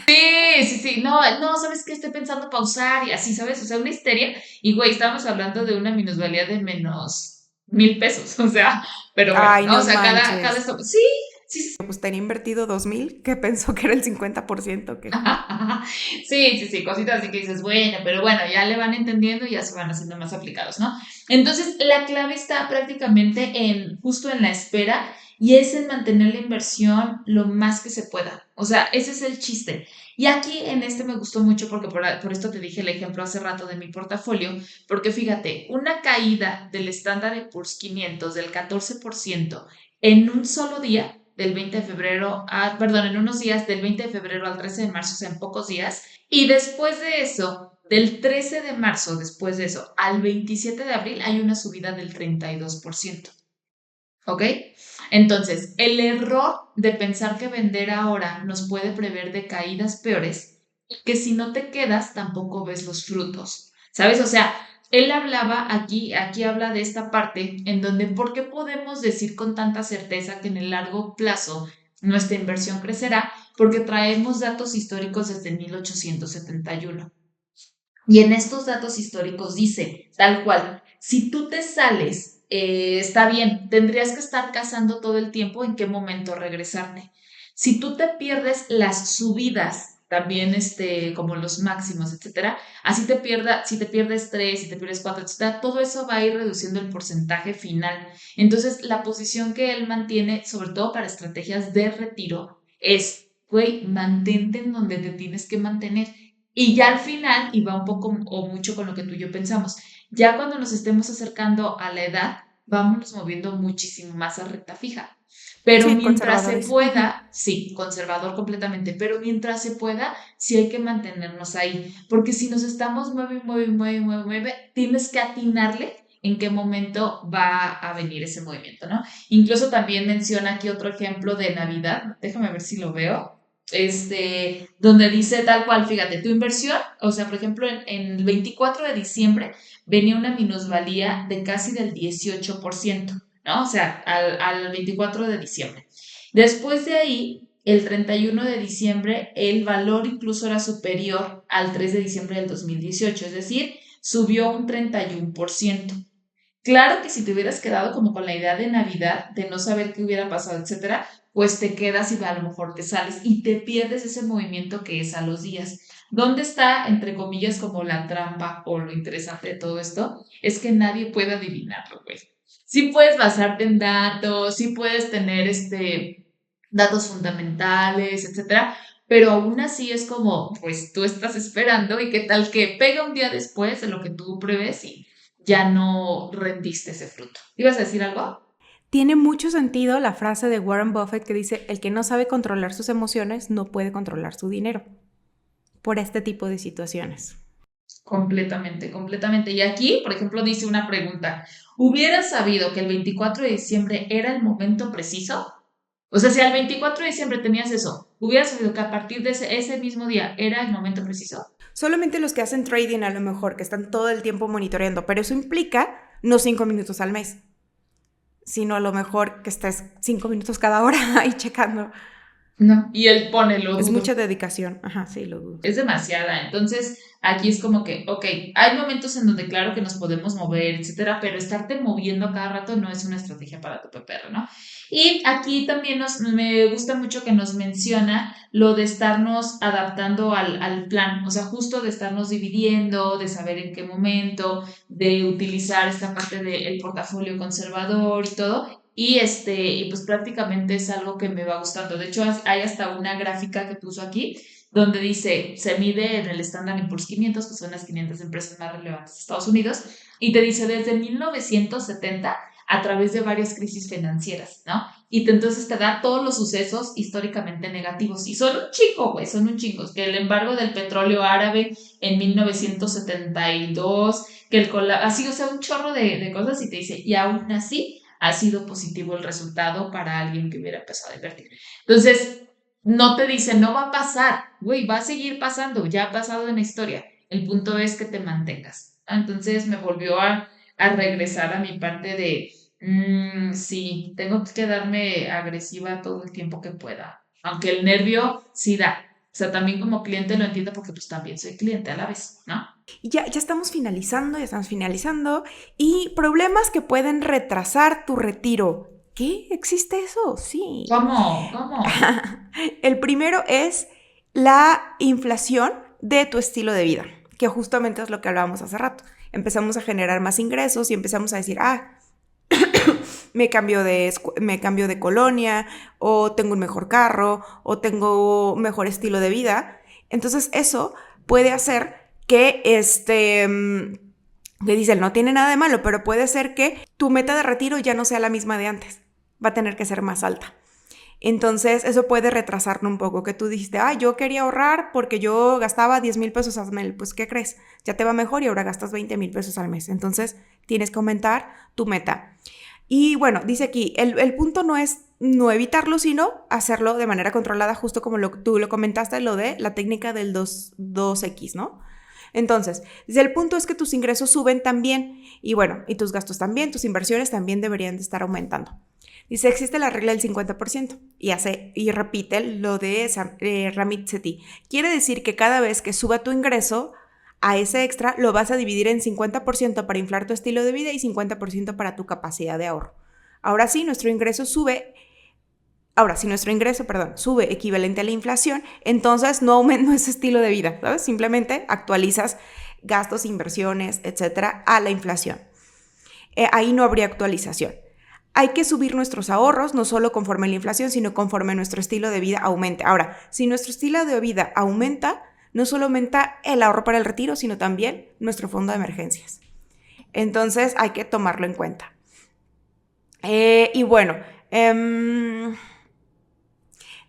sí, no, ¿sabes qué? Estoy pensando pausar y así, ¿sabes? O sea, una histeria. Y güey, estábamos hablando de una minusvalía de menos 1,000 pesos, o sea, pero bueno, Ay, ¿no? O no sea, cada manches. esto, sí, sí, Pues tenía invertido 2,000, que pensó que era el 50%, que sí, cositas así que dices, bueno, pero bueno, ya le van entendiendo y ya se van haciendo más aplicados, ¿no? Entonces, la clave está prácticamente justo en la espera y es en mantener la inversión lo más que se pueda. O sea, ese es el chiste. Y aquí en este me gustó mucho porque por esto te dije el ejemplo hace rato de mi portafolio, porque fíjate, una caída del Standard Poor's 500 del 14% en un solo día del 20 de febrero, perdón, en unos días del 20 de febrero al 13 de marzo, o sea, en pocos días. Y después de eso, del 13 de marzo, después de eso, al 27 de abril, hay una subida del 32%. ¿Ok? Entonces, el error de pensar que vender ahora nos puede prever de caídas peores, que si no te quedas, tampoco ves los frutos. ¿Sabes? O sea, él hablaba aquí habla de esta parte en donde, ¿por qué podemos decir con tanta certeza que en el largo plazo nuestra inversión crecerá? Porque traemos datos históricos desde 1871. Y en estos datos históricos dice, tal cual, si tú te sales, está bien, tendrías que estar cazando todo el tiempo en qué momento regresarte. Si tú te pierdes las subidas, también como los máximos, etcétera, así si te pierdes 3, si te pierdes 4, etcétera, todo eso va a ir reduciendo el porcentaje final. Entonces, la posición que él mantiene, sobre todo para estrategias de retiro, es, güey, mantente en donde te tienes que mantener. Y ya al final, y va un poco o mucho con lo que tú y yo pensamos, ya cuando nos estemos acercando a la edad, vámonos moviendo muchísimo más a recta fija. Pero sí, mientras se conservadores. Ujú. pueda, sí, conservador completamente, pero mientras se pueda, sí hay que mantenernos ahí, porque si nos estamos mueve, tienes que atinarle en qué momento va a venir ese movimiento, ¿no? Incluso también menciona aquí otro ejemplo de Navidad, déjame ver si lo veo, donde dice tal cual, fíjate, tu inversión, o sea, por ejemplo, en el 24 de diciembre venía una minusvalía de casi del 18%, ¿no? O sea, al 24 de diciembre. Después de ahí, el 31 de diciembre, el valor incluso era superior al 3 de diciembre del 2018, es decir, subió un 31%. Claro que si te hubieras quedado como con la idea de Navidad, de no saber qué hubiera pasado, etcétera, pues te quedas y a lo mejor te sales y te pierdes ese movimiento que es a los días. ¿Dónde está, entre comillas, como la trampa o lo interesante de todo esto? Es que nadie puede adivinarlo, güey. Sí puedes basarte en datos, sí puedes tener datos fundamentales, etcétera, pero aún así es como, pues tú estás esperando y qué tal que pega un día después de lo que tú prevés y ya no rendiste ese fruto. ¿Ibas a decir algo? Tiene mucho sentido la frase de Warren Buffett que dice, el que no sabe controlar sus emociones no puede controlar su dinero por este tipo de situaciones. Completamente. Y aquí, por ejemplo, dice una pregunta. ¿Hubieras sabido que el 24 de diciembre era el momento preciso? O sea, si al 24 de diciembre tenías eso, ¿hubieras sabido que a partir de ese mismo día era el momento preciso? Solamente los que hacen trading a lo mejor, que están todo el tiempo monitoreando, pero eso implica no 5 minutos al mes, sino a lo mejor que estés 5 minutos cada hora ahí checando. No. Y él pone, lo Es dudo. mucha dedicación. Ajá, sí, lo dudo. Es demasiada. Entonces, aquí es como que, ok, hay momentos en donde claro que nos podemos mover, etcétera, pero estarte moviendo a cada rato no es una estrategia para tu perro, ¿no? Y aquí también me gusta mucho que nos menciona lo de estarnos adaptando al plan, o sea, justo de estarnos dividiendo, de saber en qué momento, de utilizar esta parte del portafolio conservador y todo. Y pues prácticamente es algo que me va gustando. De hecho, hay hasta una gráfica que puso aquí donde dice, se mide en el Standard Poor's 500, que son las 500 empresas más relevantes de Estados Unidos, y te dice desde 1970 a través de varias crisis financieras, ¿no? Entonces te da todos los sucesos históricamente negativos. Y son un chingo, güey, son un chingo. Que el embargo del petróleo árabe en 1972, que así, o sea, un chorro de cosas y te dice, y aún así ha sido positivo el resultado para alguien que hubiera empezado a invertir. Entonces, no te dice, no va a pasar, güey, va a seguir pasando, ya ha pasado en la historia. El punto es que te mantengas. Entonces me volvió a regresar a mi parte Sí, tengo que quedarme agresiva todo el tiempo que pueda. Aunque el nervio sí da. O sea, también como cliente lo entiendo porque pues también soy cliente a la vez, ¿no? Y ya estamos finalizando. Y problemas que pueden retrasar tu retiro. ¿Qué? ¿Existe eso? Sí. ¿Cómo? ¿Cómo? El primero es la inflación de tu estilo de vida, que justamente es lo que hablábamos hace rato. Empezamos a generar más ingresos y empezamos a decir, me cambio de colonia, o tengo un mejor carro, o tengo un mejor estilo de vida. Entonces eso puede hacer que que dicen, no tiene nada de malo, pero puede ser que tu meta de retiro ya no sea la misma de antes. Va a tener que ser más alta. Entonces, eso puede retrasarlo un poco, que tú dijiste, yo quería ahorrar porque yo gastaba 10,000 pesos al mes. Pues, ¿qué crees? Ya te va mejor y ahora gastas 20,000 pesos al mes. Entonces, tienes que aumentar tu meta. Y bueno, dice aquí, el punto no es no evitarlo, sino hacerlo de manera controlada, justo como tú lo comentaste, lo de la técnica del 2X, ¿no? Entonces, dice, el punto es que tus ingresos suben también y bueno, y tus gastos también, tus inversiones también deberían de estar aumentando. Dice, existe la regla del 50% y repite lo de Ramit Sethi. Quiere decir que cada vez que suba tu ingreso a ese extra, lo vas a dividir en 50% para inflar tu estilo de vida y 50% para tu capacidad de ahorro. Si nuestro ingreso sube equivalente a la inflación, entonces no aumenta ese estilo de vida, ¿sabes? Simplemente actualizas gastos, inversiones, etcétera, a la inflación. Ahí no habría actualización. Hay que subir nuestros ahorros, no solo conforme la inflación, sino conforme nuestro estilo de vida aumente. Ahora, si nuestro estilo de vida aumenta, no solo aumenta el ahorro para el retiro, sino también nuestro fondo de emergencias. Entonces, hay que tomarlo en cuenta. Y bueno,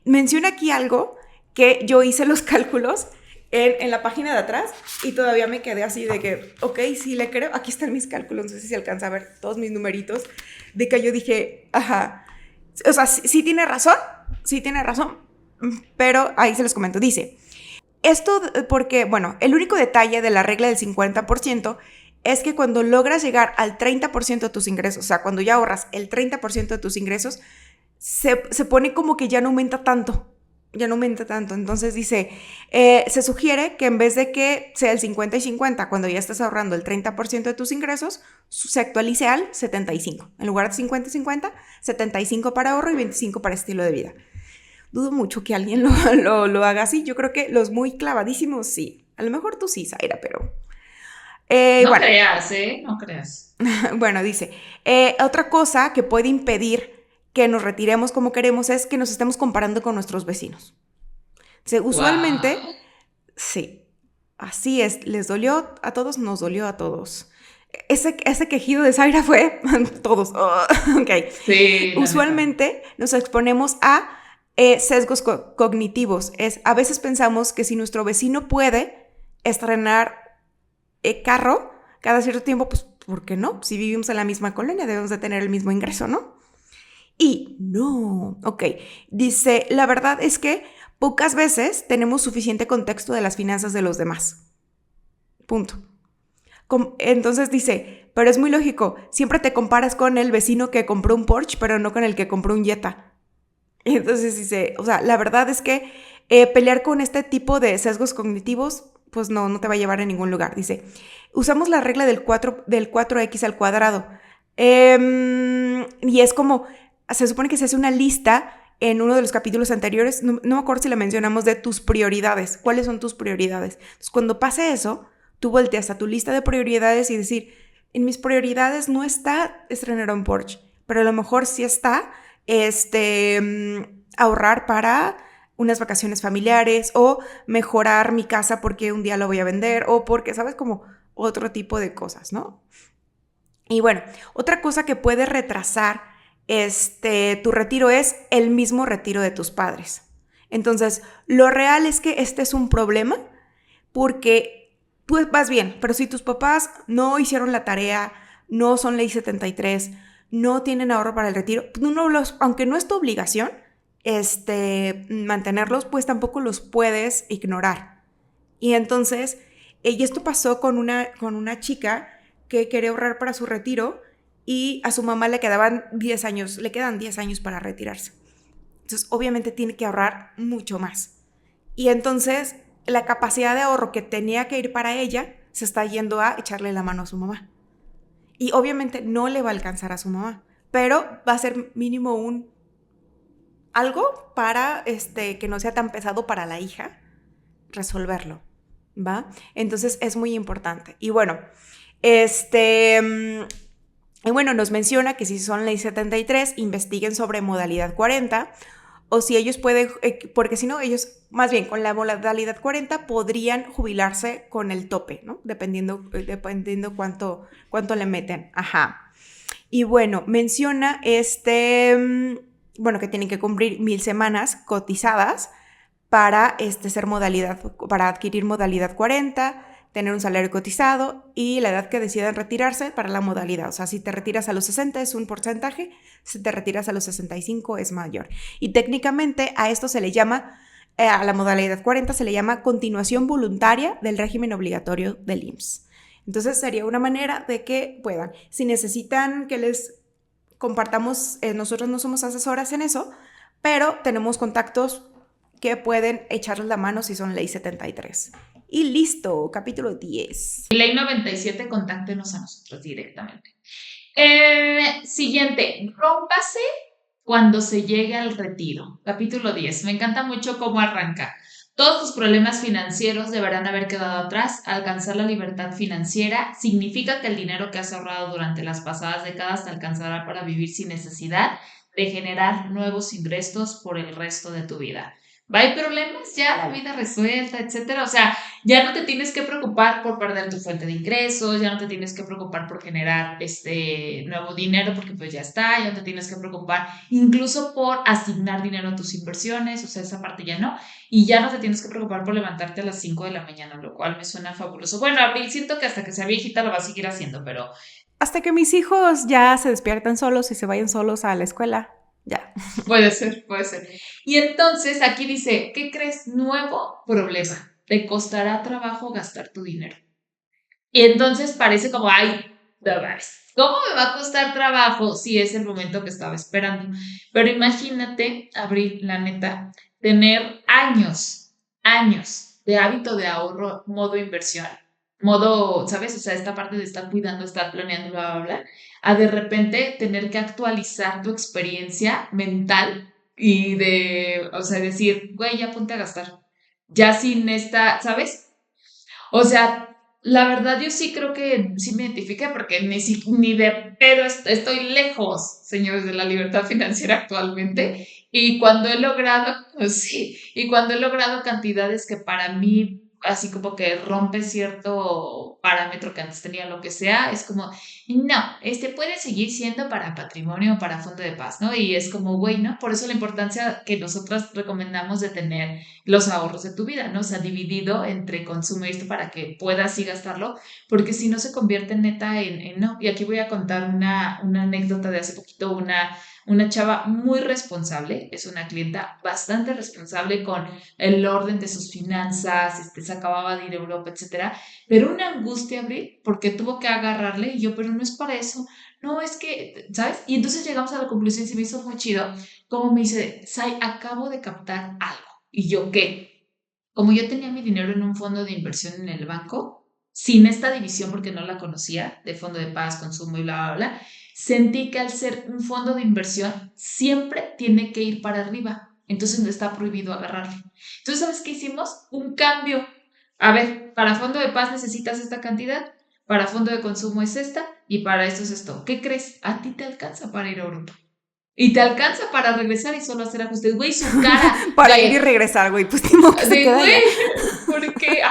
menciona aquí algo que yo hice los cálculos en la página de atrás y todavía me quedé así de que, ok, sí le creo, aquí están mis cálculos, no sé si se alcanza a ver todos mis numeritos, de que yo dije, o sea, sí tiene razón, pero ahí se los comento, dice, esto porque, bueno, el único detalle de la regla del 50% es que cuando logras llegar al 30% de tus ingresos, o sea, cuando ya ahorras el 30% de tus ingresos, se pone como que ya no aumenta tanto. Entonces dice, se sugiere que en vez de que sea el 50 y 50, cuando ya estás ahorrando el 30% de tus ingresos, se actualice al 75. En lugar de 50 y 50, 75 para ahorro y 25 para estilo de vida. Dudo mucho que alguien lo haga así. Yo creo que los muy clavadísimos sí. A lo mejor tú sí, Zaira, pero... No creas, ¿eh? No creas. Bueno, dice, otra cosa que puede impedir que nos retiremos como queremos es que nos estemos comparando con nuestros vecinos. Usualmente, Wow. sí, así es, les dolió a todos, nos dolió a todos. Ese quejido de Zaira fue todos. Ok. Sí, Usualmente nos exponemos a sesgos cognitivos. A veces pensamos que si nuestro vecino puede estrenar carro cada cierto tiempo, pues ¿por qué no? Si vivimos en la misma colonia debemos de tener el mismo ingreso, ¿no? Y no, ok, dice, la verdad es que pocas veces tenemos suficiente contexto de las finanzas de los demás. Punto. Entonces dice, pero es muy lógico, siempre te comparas con el vecino que compró un Porsche, pero no con el que compró un Jetta. Entonces dice, o sea, la verdad es que pelear con este tipo de sesgos cognitivos, pues no te va a llevar a ningún lugar. Dice, usamos la regla del 4x al cuadrado. Y es como... Se supone que se hace una lista en uno de los capítulos anteriores, no me acuerdo si la mencionamos, de tus prioridades. ¿Cuáles son tus prioridades? Entonces, cuando pase eso, tú volteas a tu lista de prioridades y decir, en mis prioridades no está estrenar un Porsche, pero a lo mejor sí está ahorrar para unas vacaciones familiares o mejorar mi casa porque un día lo voy a vender o porque, ¿sabes? Como otro tipo de cosas, ¿no? Y bueno, otra cosa que puede retrasar tu retiro es el mismo retiro de tus padres. Entonces, lo real es que este es un problema porque tú vas bien, pero si tus papás no hicieron la tarea, no son ley 73, no tienen ahorro para el retiro, aunque no es tu obligación mantenerlos, pues tampoco los puedes ignorar. Y entonces, y esto pasó con una chica que quería ahorrar para su retiro y a su mamá le quedan 10 años para retirarse. Entonces, obviamente tiene que ahorrar mucho más. Y entonces, la capacidad de ahorro que tenía que ir para ella se está yendo a echarle la mano a su mamá. Y obviamente no le va a alcanzar a su mamá, pero va a ser mínimo algo para que no sea tan pesado para la hija resolverlo, ¿va? Entonces es muy importante. Y bueno, nos menciona que si son ley 73, investiguen sobre modalidad 40, o si ellos pueden, porque si no, ellos, más bien, con la modalidad 40 podrían jubilarse con el tope, ¿no? Dependiendo cuánto le meten. Ajá. Y bueno, menciona que tienen que cumplir 1000 semanas cotizadas para para adquirir modalidad 40, tener un salario cotizado y la edad que decidan retirarse para la modalidad. O sea, si te retiras a los 60 es un porcentaje, si te retiras a los 65 es mayor. Y técnicamente a esto se le llama, a la modalidad 40 se le llama continuación voluntaria del régimen obligatorio del IMSS. Entonces sería una manera de que puedan. Si necesitan que les compartamos, nosotros no somos asesoras en eso, pero tenemos contactos que pueden echarles la mano si son ley 73. Y listo, capítulo 10. Ley 97, contáctenos a nosotros directamente. Siguiente, rómpase cuando se llegue al retiro. Capítulo 10, me encanta mucho cómo arranca. Todos tus problemas financieros deberán haber quedado atrás. Alcanzar la libertad financiera significa que el dinero que has ahorrado durante las pasadas décadas te alcanzará para vivir sin necesidad de generar nuevos ingresos por el resto de tu vida. ¿Va? Hay problemas, ya la vida resuelta, etcétera. O sea, ya no te tienes que preocupar por perder tu fuente de ingresos, ya no te tienes que preocupar por generar nuevo dinero porque pues ya está, ya no te tienes que preocupar incluso por asignar dinero a tus inversiones, o sea, esa parte ya no, y ya no te tienes que preocupar por levantarte a las 5 de la mañana, lo cual me suena fabuloso. Bueno, a mí siento que hasta que sea viejita lo va a seguir haciendo, pero... Hasta que mis hijos ya se despiertan solos y se vayan solos a la escuela. Ya. Puede ser, puede ser. Y entonces aquí dice, ¿qué crees? Nuevo problema. Te costará trabajo gastar tu dinero. Y entonces parece como, ay, ¿cómo me va a costar trabajo si es el momento que estaba esperando? Pero imagínate, Abril, la neta, tener años de hábito de ahorro, modo inversión, modo, ¿sabes? O sea, esta parte de estar cuidando, estar planeando, bla, bla, bla, a de repente tener que actualizar tu experiencia mental y o sea, decir, güey, ya ponte a gastar. Ya sin esta, ¿sabes? O sea, la verdad yo sí creo que sí me identifique porque ni de pedo estoy lejos, señores, de la libertad financiera actualmente. Y cuando he logrado, pues sí, y cuando he logrado cantidades que para mí así como que rompe cierto parámetro que antes tenía, lo que sea, es como, no, puede seguir siendo para patrimonio o para fondo de paz, ¿no? Y es como, güey, ¿no? Por eso la importancia que nosotras recomendamos de tener los ahorros de tu vida, ¿no? O sea, dividido entre consumo y esto para que puedas sí gastarlo, porque si no se convierte neta en no. Y aquí voy a contar una anécdota de hace poquito, una chava muy responsable, es una clienta bastante responsable con el orden de sus finanzas, se acababa de ir a Europa, etcétera, pero una angustia, Abril, porque tuvo que agarrarle y yo, pero no es para eso, no, es que, ¿sabes? Y entonces llegamos a la conclusión, se me hizo muy chido, como me dice, Sai, acabo de captar algo. ¿Y yo qué? Como yo tenía mi dinero en un fondo de inversión en el banco, sin esta división porque no la conocía, de fondo de paz, consumo y bla, bla, bla, sentí que al ser un fondo de inversión siempre tiene que ir para arriba. Entonces no está prohibido agarrarlo. Entonces, ¿sabes qué hicimos? Un cambio. A ver, para fondo de paz necesitas esta cantidad, para fondo de consumo es esta y para esto es esto. ¿Qué crees? A ti te alcanza para ir a Europa. Y te alcanza para regresar y solo hacer ajustes. Güey, su cara. Para ir y regresar, güey. Pues tengo que se queda güey, allá. porque,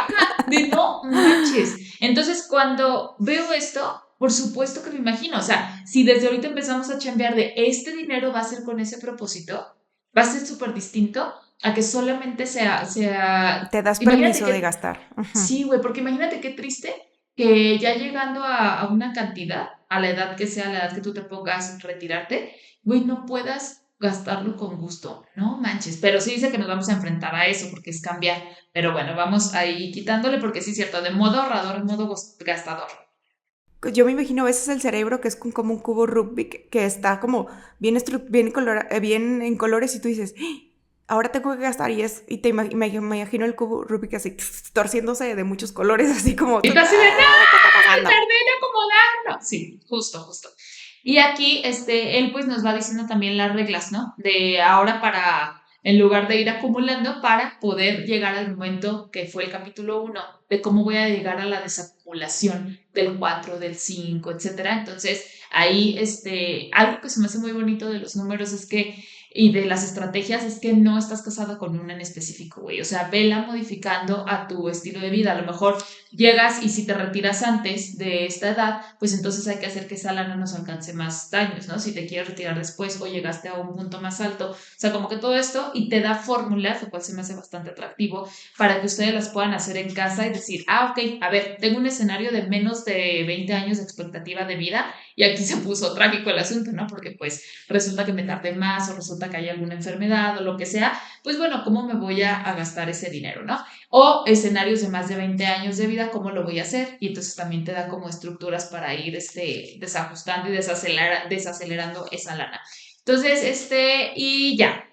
de no manches. Entonces, cuando veo esto, por supuesto que me imagino. O sea, si desde ahorita empezamos a chambear de este dinero va a ser con ese propósito, va a ser súper distinto a que solamente sea... Te das Imagínate permiso de gastar. Sí, güey, porque imagínate qué triste que ya llegando a una cantidad, a la edad que sea, a la edad que tú te pongas retirarte, güey, no puedas gastarlo con gusto, no manches, pero sí dice que nos vamos a enfrentar a eso porque es cambiar, pero bueno, vamos ahí quitándole porque sí es cierto, de modo ahorrador en modo gastador. yo me imagino a veces el cerebro que es como un cubo Rubik que está como bien en colores y tú dices, ahora tengo que gastar me imagino el cubo Rubik así torciéndose de muchos colores, así como... Y tú así de, ¿qué está pasando? tardé en acomodarlo. Sí, justo. Y aquí, él pues nos va diciendo también las reglas, ¿no? De ahora en lugar de ir acumulando, para poder llegar al momento que fue el capítulo 1, de cómo voy a llegar a la desacumulación del 4, del 5, etcétera. Entonces, ahí, algo que se me hace muy bonito de los números y de las estrategias es que no estás casado con una en específico, güey. O sea, vela modificando a tu estilo de vida. A lo mejor llegas y si te retiras antes de esta edad, pues entonces hay que hacer que esa lana nos alcance más años, ¿no? Si te quieres retirar después o llegaste a un punto más alto. O sea, como que todo esto y te da fórmulas, lo cual se me hace bastante atractivo, para que ustedes las puedan hacer en casa y decir, ok, a ver, tengo un escenario de menos de 20 años de expectativa de vida y aquí se puso trágico el asunto, ¿no? Porque pues resulta que me tardé más o resulta que hay alguna enfermedad o lo que sea, pues bueno, ¿cómo me voy a gastar ese dinero, no? O escenarios de más de 20 años de vida, ¿cómo lo voy a hacer? Y entonces también te da como estructuras para ir desajustando y desacelerando esa lana. Entonces, y ya.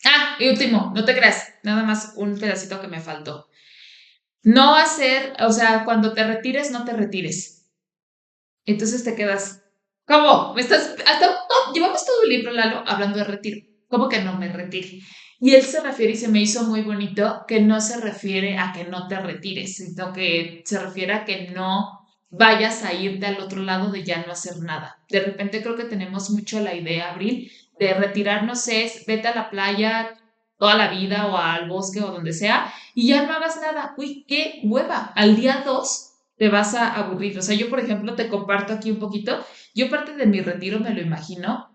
Ah, y último, no te creas, nada más un pedacito que me faltó. No hacer, o sea, cuando te retires, no te retires. Entonces te quedas, ¿cómo? No, llevamos todo el libro, Lalo, hablando de retiro. ¿Cómo que no me retire? Y él se refiere, y se me hizo muy bonito, que no se refiere a que no te retires, sino que se refiere a que no vayas a irte al otro lado de ya no hacer nada. De repente creo que tenemos mucho la idea, Abril, de retirarnos es, vete a la playa toda la vida o al bosque o donde sea y ya no hagas nada. Uy, qué hueva. Al día 2 te vas a aburrir. O sea, yo, por ejemplo, te comparto aquí un poquito. Yo parte de mi retiro me lo imagino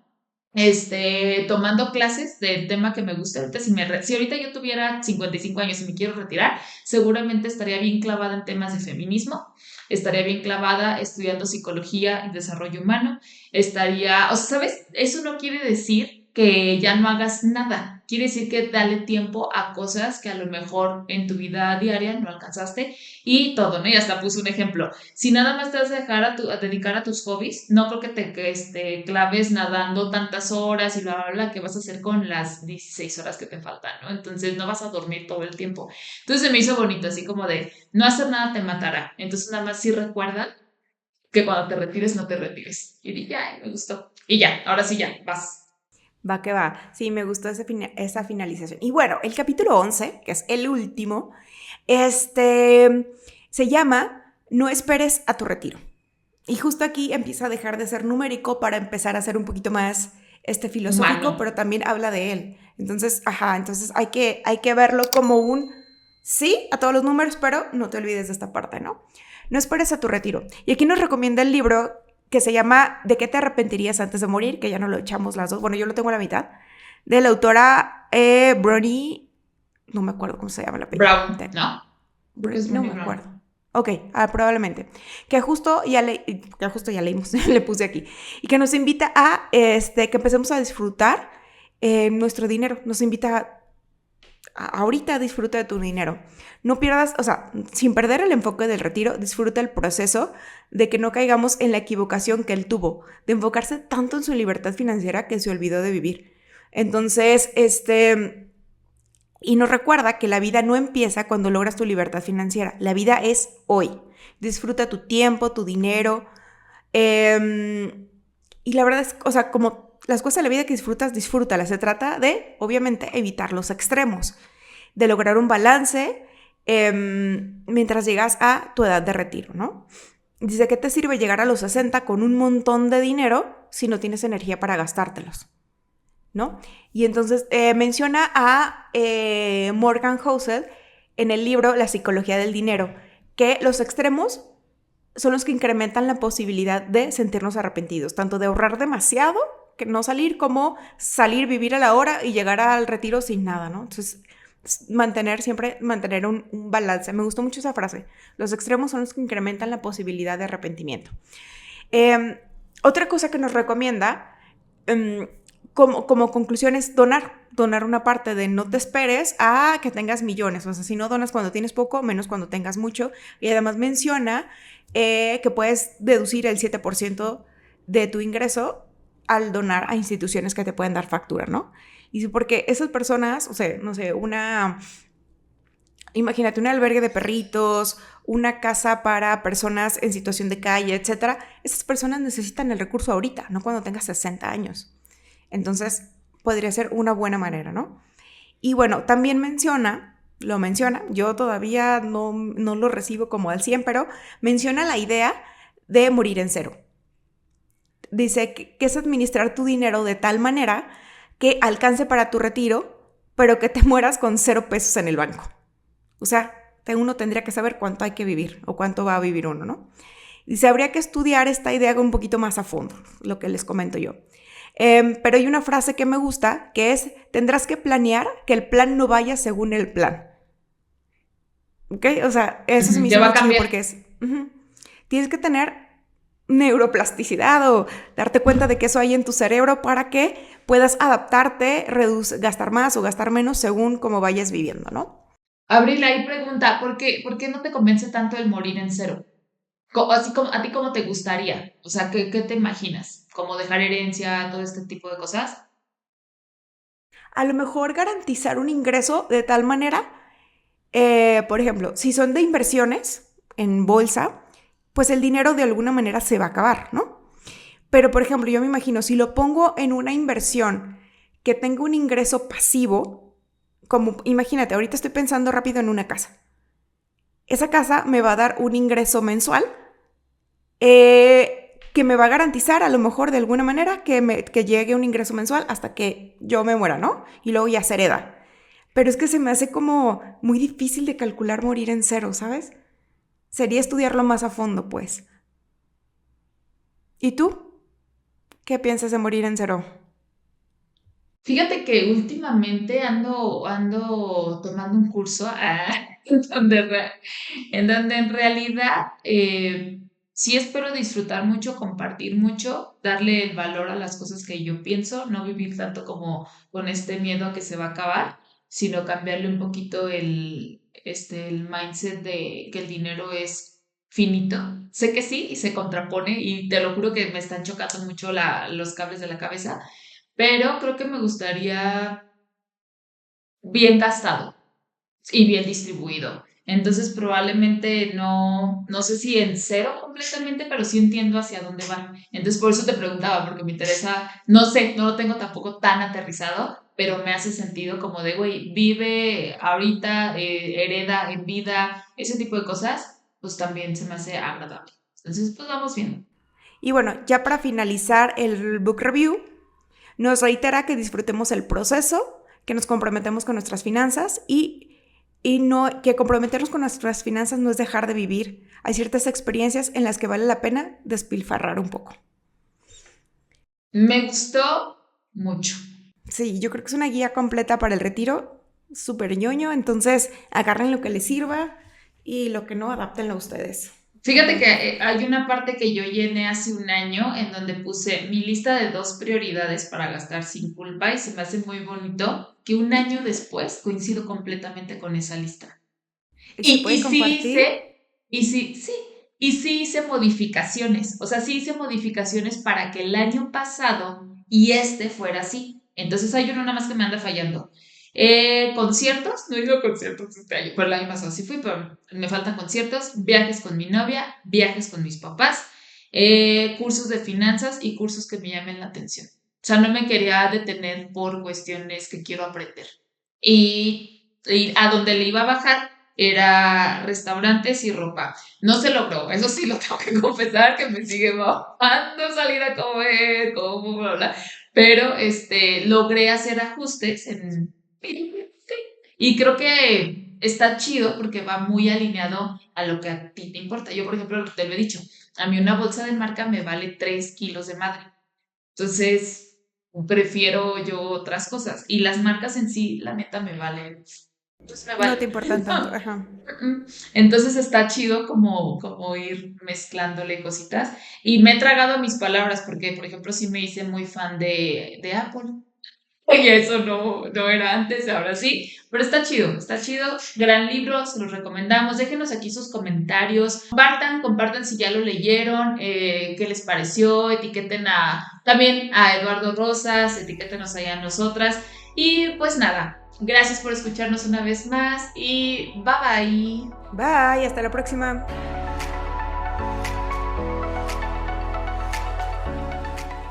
tomando clases del tema que me gusta. Ahorita, si ahorita yo tuviera 55 años y me quiero retirar, seguramente estaría bien clavada en temas de feminismo, estaría bien clavada estudiando psicología y desarrollo humano, o sea, ¿sabes? Eso no quiere decir que ya no hagas nada, quiere decir que dale tiempo a cosas que a lo mejor en tu vida diaria no alcanzaste y todo, ¿no? Y hasta puse un ejemplo. Si nada más te vas a dejar a dedicar a tus hobbies, no creo que te claves nadando tantas horas y bla, bla, bla, que vas a hacer con las 16 horas que te faltan, ¿no? Entonces no vas a dormir todo el tiempo. Entonces se me hizo bonito, así como de, no hacer nada te matará. Entonces nada más sí recuerda que cuando te retires, no te retires. Y dije, ay, me gustó. Y ya, ahora sí ya, vas. Va que va. Sí, me gustó esa finalización. Y bueno, el capítulo 11, que es el último, se llama No esperes a tu retiro. Y justo aquí empieza a dejar de ser numérico para empezar a ser un poquito más filosófico, Humano. pero también habla de él. Entonces, entonces hay que verlo como un sí a todos los números, pero no te olvides de esta parte, ¿no? No esperes a tu retiro. Y aquí nos recomienda el libro que se llama ¿De qué te arrepentirías antes de morir? Que ya no lo echamos las dos. Bueno, yo lo tengo a la mitad. De la autora Brené, no me acuerdo cómo se llama la película. Brown, ¿no? No me acuerdo. Ok, probablemente. Que justo ya leímos, le puse aquí. Y que nos invita a que empecemos a disfrutar nuestro dinero. Nos invita ahorita disfruta de tu dinero. No pierdas, o sea, sin perder el enfoque del retiro, disfruta el proceso de que no caigamos en la equivocación que él tuvo, de enfocarse tanto en su libertad financiera que se olvidó de vivir. Entonces, y nos recuerda que la vida no empieza cuando logras tu libertad financiera. La vida es hoy. Disfruta tu tiempo, tu dinero. Y la verdad es, o sea, como las cosas de la vida que disfrutas, disfrútalas. Se trata de, obviamente, evitar los extremos, de lograr un balance mientras llegas a tu edad de retiro, ¿no? Dice, ¿qué te sirve llegar a los 60 con un montón de dinero si no tienes energía para gastártelos? ¿No? Y entonces menciona a Morgan Housel en el libro La psicología del dinero, que los extremos son los que incrementan la posibilidad de sentirnos arrepentidos, tanto de ahorrar demasiado, que no salir, como salir, vivir a la hora y llegar al retiro sin nada, ¿no? Entonces, siempre mantener un balance. Me gustó mucho esa frase. Los extremos son los que incrementan la posibilidad de arrepentimiento. Otra cosa que nos recomienda, como conclusión es donar una parte de no te esperes a que tengas millones. O sea, si no donas cuando tienes poco, menos cuando tengas mucho. Y además menciona que puedes deducir el 7% de tu ingreso al donar a instituciones que te pueden dar factura, ¿no? Y porque esas personas, o sea, no sé, imagínate un albergue de perritos, una casa para personas en situación de calle, etcétera. Esas personas necesitan el recurso ahorita, no cuando tengas 60 años. Entonces, podría ser una buena manera, ¿no? Y bueno, también lo menciona, yo todavía no lo recibo como al 100, pero menciona la idea de morir en cero. Dice que es administrar tu dinero de tal manera que alcance para tu retiro, pero que te mueras con 0 pesos en el banco. O sea, uno tendría que saber cuánto hay que vivir o cuánto va a vivir uno, ¿no? Dice, habría que estudiar esta idea un poquito más a fondo, lo que les comento yo. Pero hay una frase que me gusta, que es, tendrás que planear que el plan no vaya según el plan. ¿Ok? O sea, eso se me hizo muy chido porque es... Tienes que tener neuroplasticidad o darte cuenta de que eso hay en tu cerebro para que puedas adaptarte, gastar más o gastar menos según cómo vayas viviendo, ¿no? Abril, ahí pregunta, ¿por qué no te convence tanto el morir en cero? Así como, ¿a ti cómo te gustaría? O sea, ¿qué te imaginas? ¿Como dejar herencia, todo este tipo de cosas? A lo mejor garantizar un ingreso de tal manera, por ejemplo, si son de inversiones en bolsa, pues el dinero de alguna manera se va a acabar, ¿no? Pero, por ejemplo, yo me imagino, si lo pongo en una inversión que tenga un ingreso pasivo, como imagínate, ahorita estoy pensando rápido en una casa. Esa casa me va a dar un ingreso mensual que me va a garantizar a lo mejor de alguna manera que llegue un ingreso mensual hasta que yo me muera, ¿no? Y luego ya se hereda. Pero es que se me hace como muy difícil de calcular morir en cero, ¿sabes? Sería estudiarlo más a fondo, pues. ¿Y tú? ¿Qué piensas de morir en cero? Fíjate que últimamente ando tomando un curso en donde en realidad sí espero disfrutar mucho, compartir mucho, darle el valor a las cosas que yo pienso, no vivir tanto como con este miedo a que se va a acabar, sino cambiarle un poquito el mindset de que el dinero es finito. Sé que sí y se contrapone y te lo juro que me están chocando mucho los cables de la cabeza, pero creo que me gustaría bien gastado y bien distribuido. Entonces probablemente no sé si en cero completamente, pero sí entiendo hacia dónde van. Entonces por eso te preguntaba, porque me interesa, no sé, no lo tengo tampoco tan aterrizado, pero me hace sentido como de, güey, vive ahorita, hereda en vida, ese tipo de cosas, pues también se me hace agradable. Entonces pues vamos viendo. Y bueno, ya para finalizar el book review, nos reitera que disfrutemos el proceso, que nos comprometemos con nuestras finanzas y no, que comprometernos con nuestras finanzas no es dejar de vivir. Hay ciertas experiencias en las que vale la pena despilfarrar un poco. Me gustó mucho. Sí, yo creo que es una guía completa para el retiro, súper ñoño, entonces agarren lo que les sirva y lo que no, adáptenlo ustedes. Fíjate que hay una parte que yo llené hace un año en donde puse mi lista de 2 prioridades para gastar sin culpa y se me hace muy bonito que un año después coincido completamente con esa lista. ¿Se Y puede sí compartir? sí hice modificaciones, o sea, sí hice modificaciones para que el año pasado y este fuera así. Entonces hay uno nada más que me anda fallando. Conciertos, no he ido a conciertos este año, pero el año pasado sí fui, pero me faltan conciertos, viajes con mi novia, viajes con mis papás, cursos de finanzas y cursos que me llamen la atención. O sea, no me quería detener por cuestiones que quiero aprender. Y a donde le iba a bajar era restaurantes y ropa. No se logró, eso sí lo tengo que confesar, que me sigue bajando salir a comer, como bla, bla. Pero logré hacer ajustes y creo que está chido porque va muy alineado a lo que a ti te importa. Yo, por ejemplo, te lo he dicho, a mí una bolsa de marca me vale 3 kilos de madre. Entonces, prefiero yo otras cosas. Y las marcas en sí, la neta, me valen. Pues me No te valen. importan tanto, ajá. Entonces está chido como ir mezclándole cositas. Y me he tragado mis palabras porque, por ejemplo, sí me hice muy fan de Apple. Y eso no era antes, ahora sí. Pero está chido, gran libro, se los recomendamos. Déjenos aquí sus comentarios, compartan si ya lo leyeron, qué les pareció, etiqueten también a Eduardo Rosas, etiquétenos allá a nosotras. Y pues nada, gracias por escucharnos una vez más y bye bye. Bye, hasta la próxima.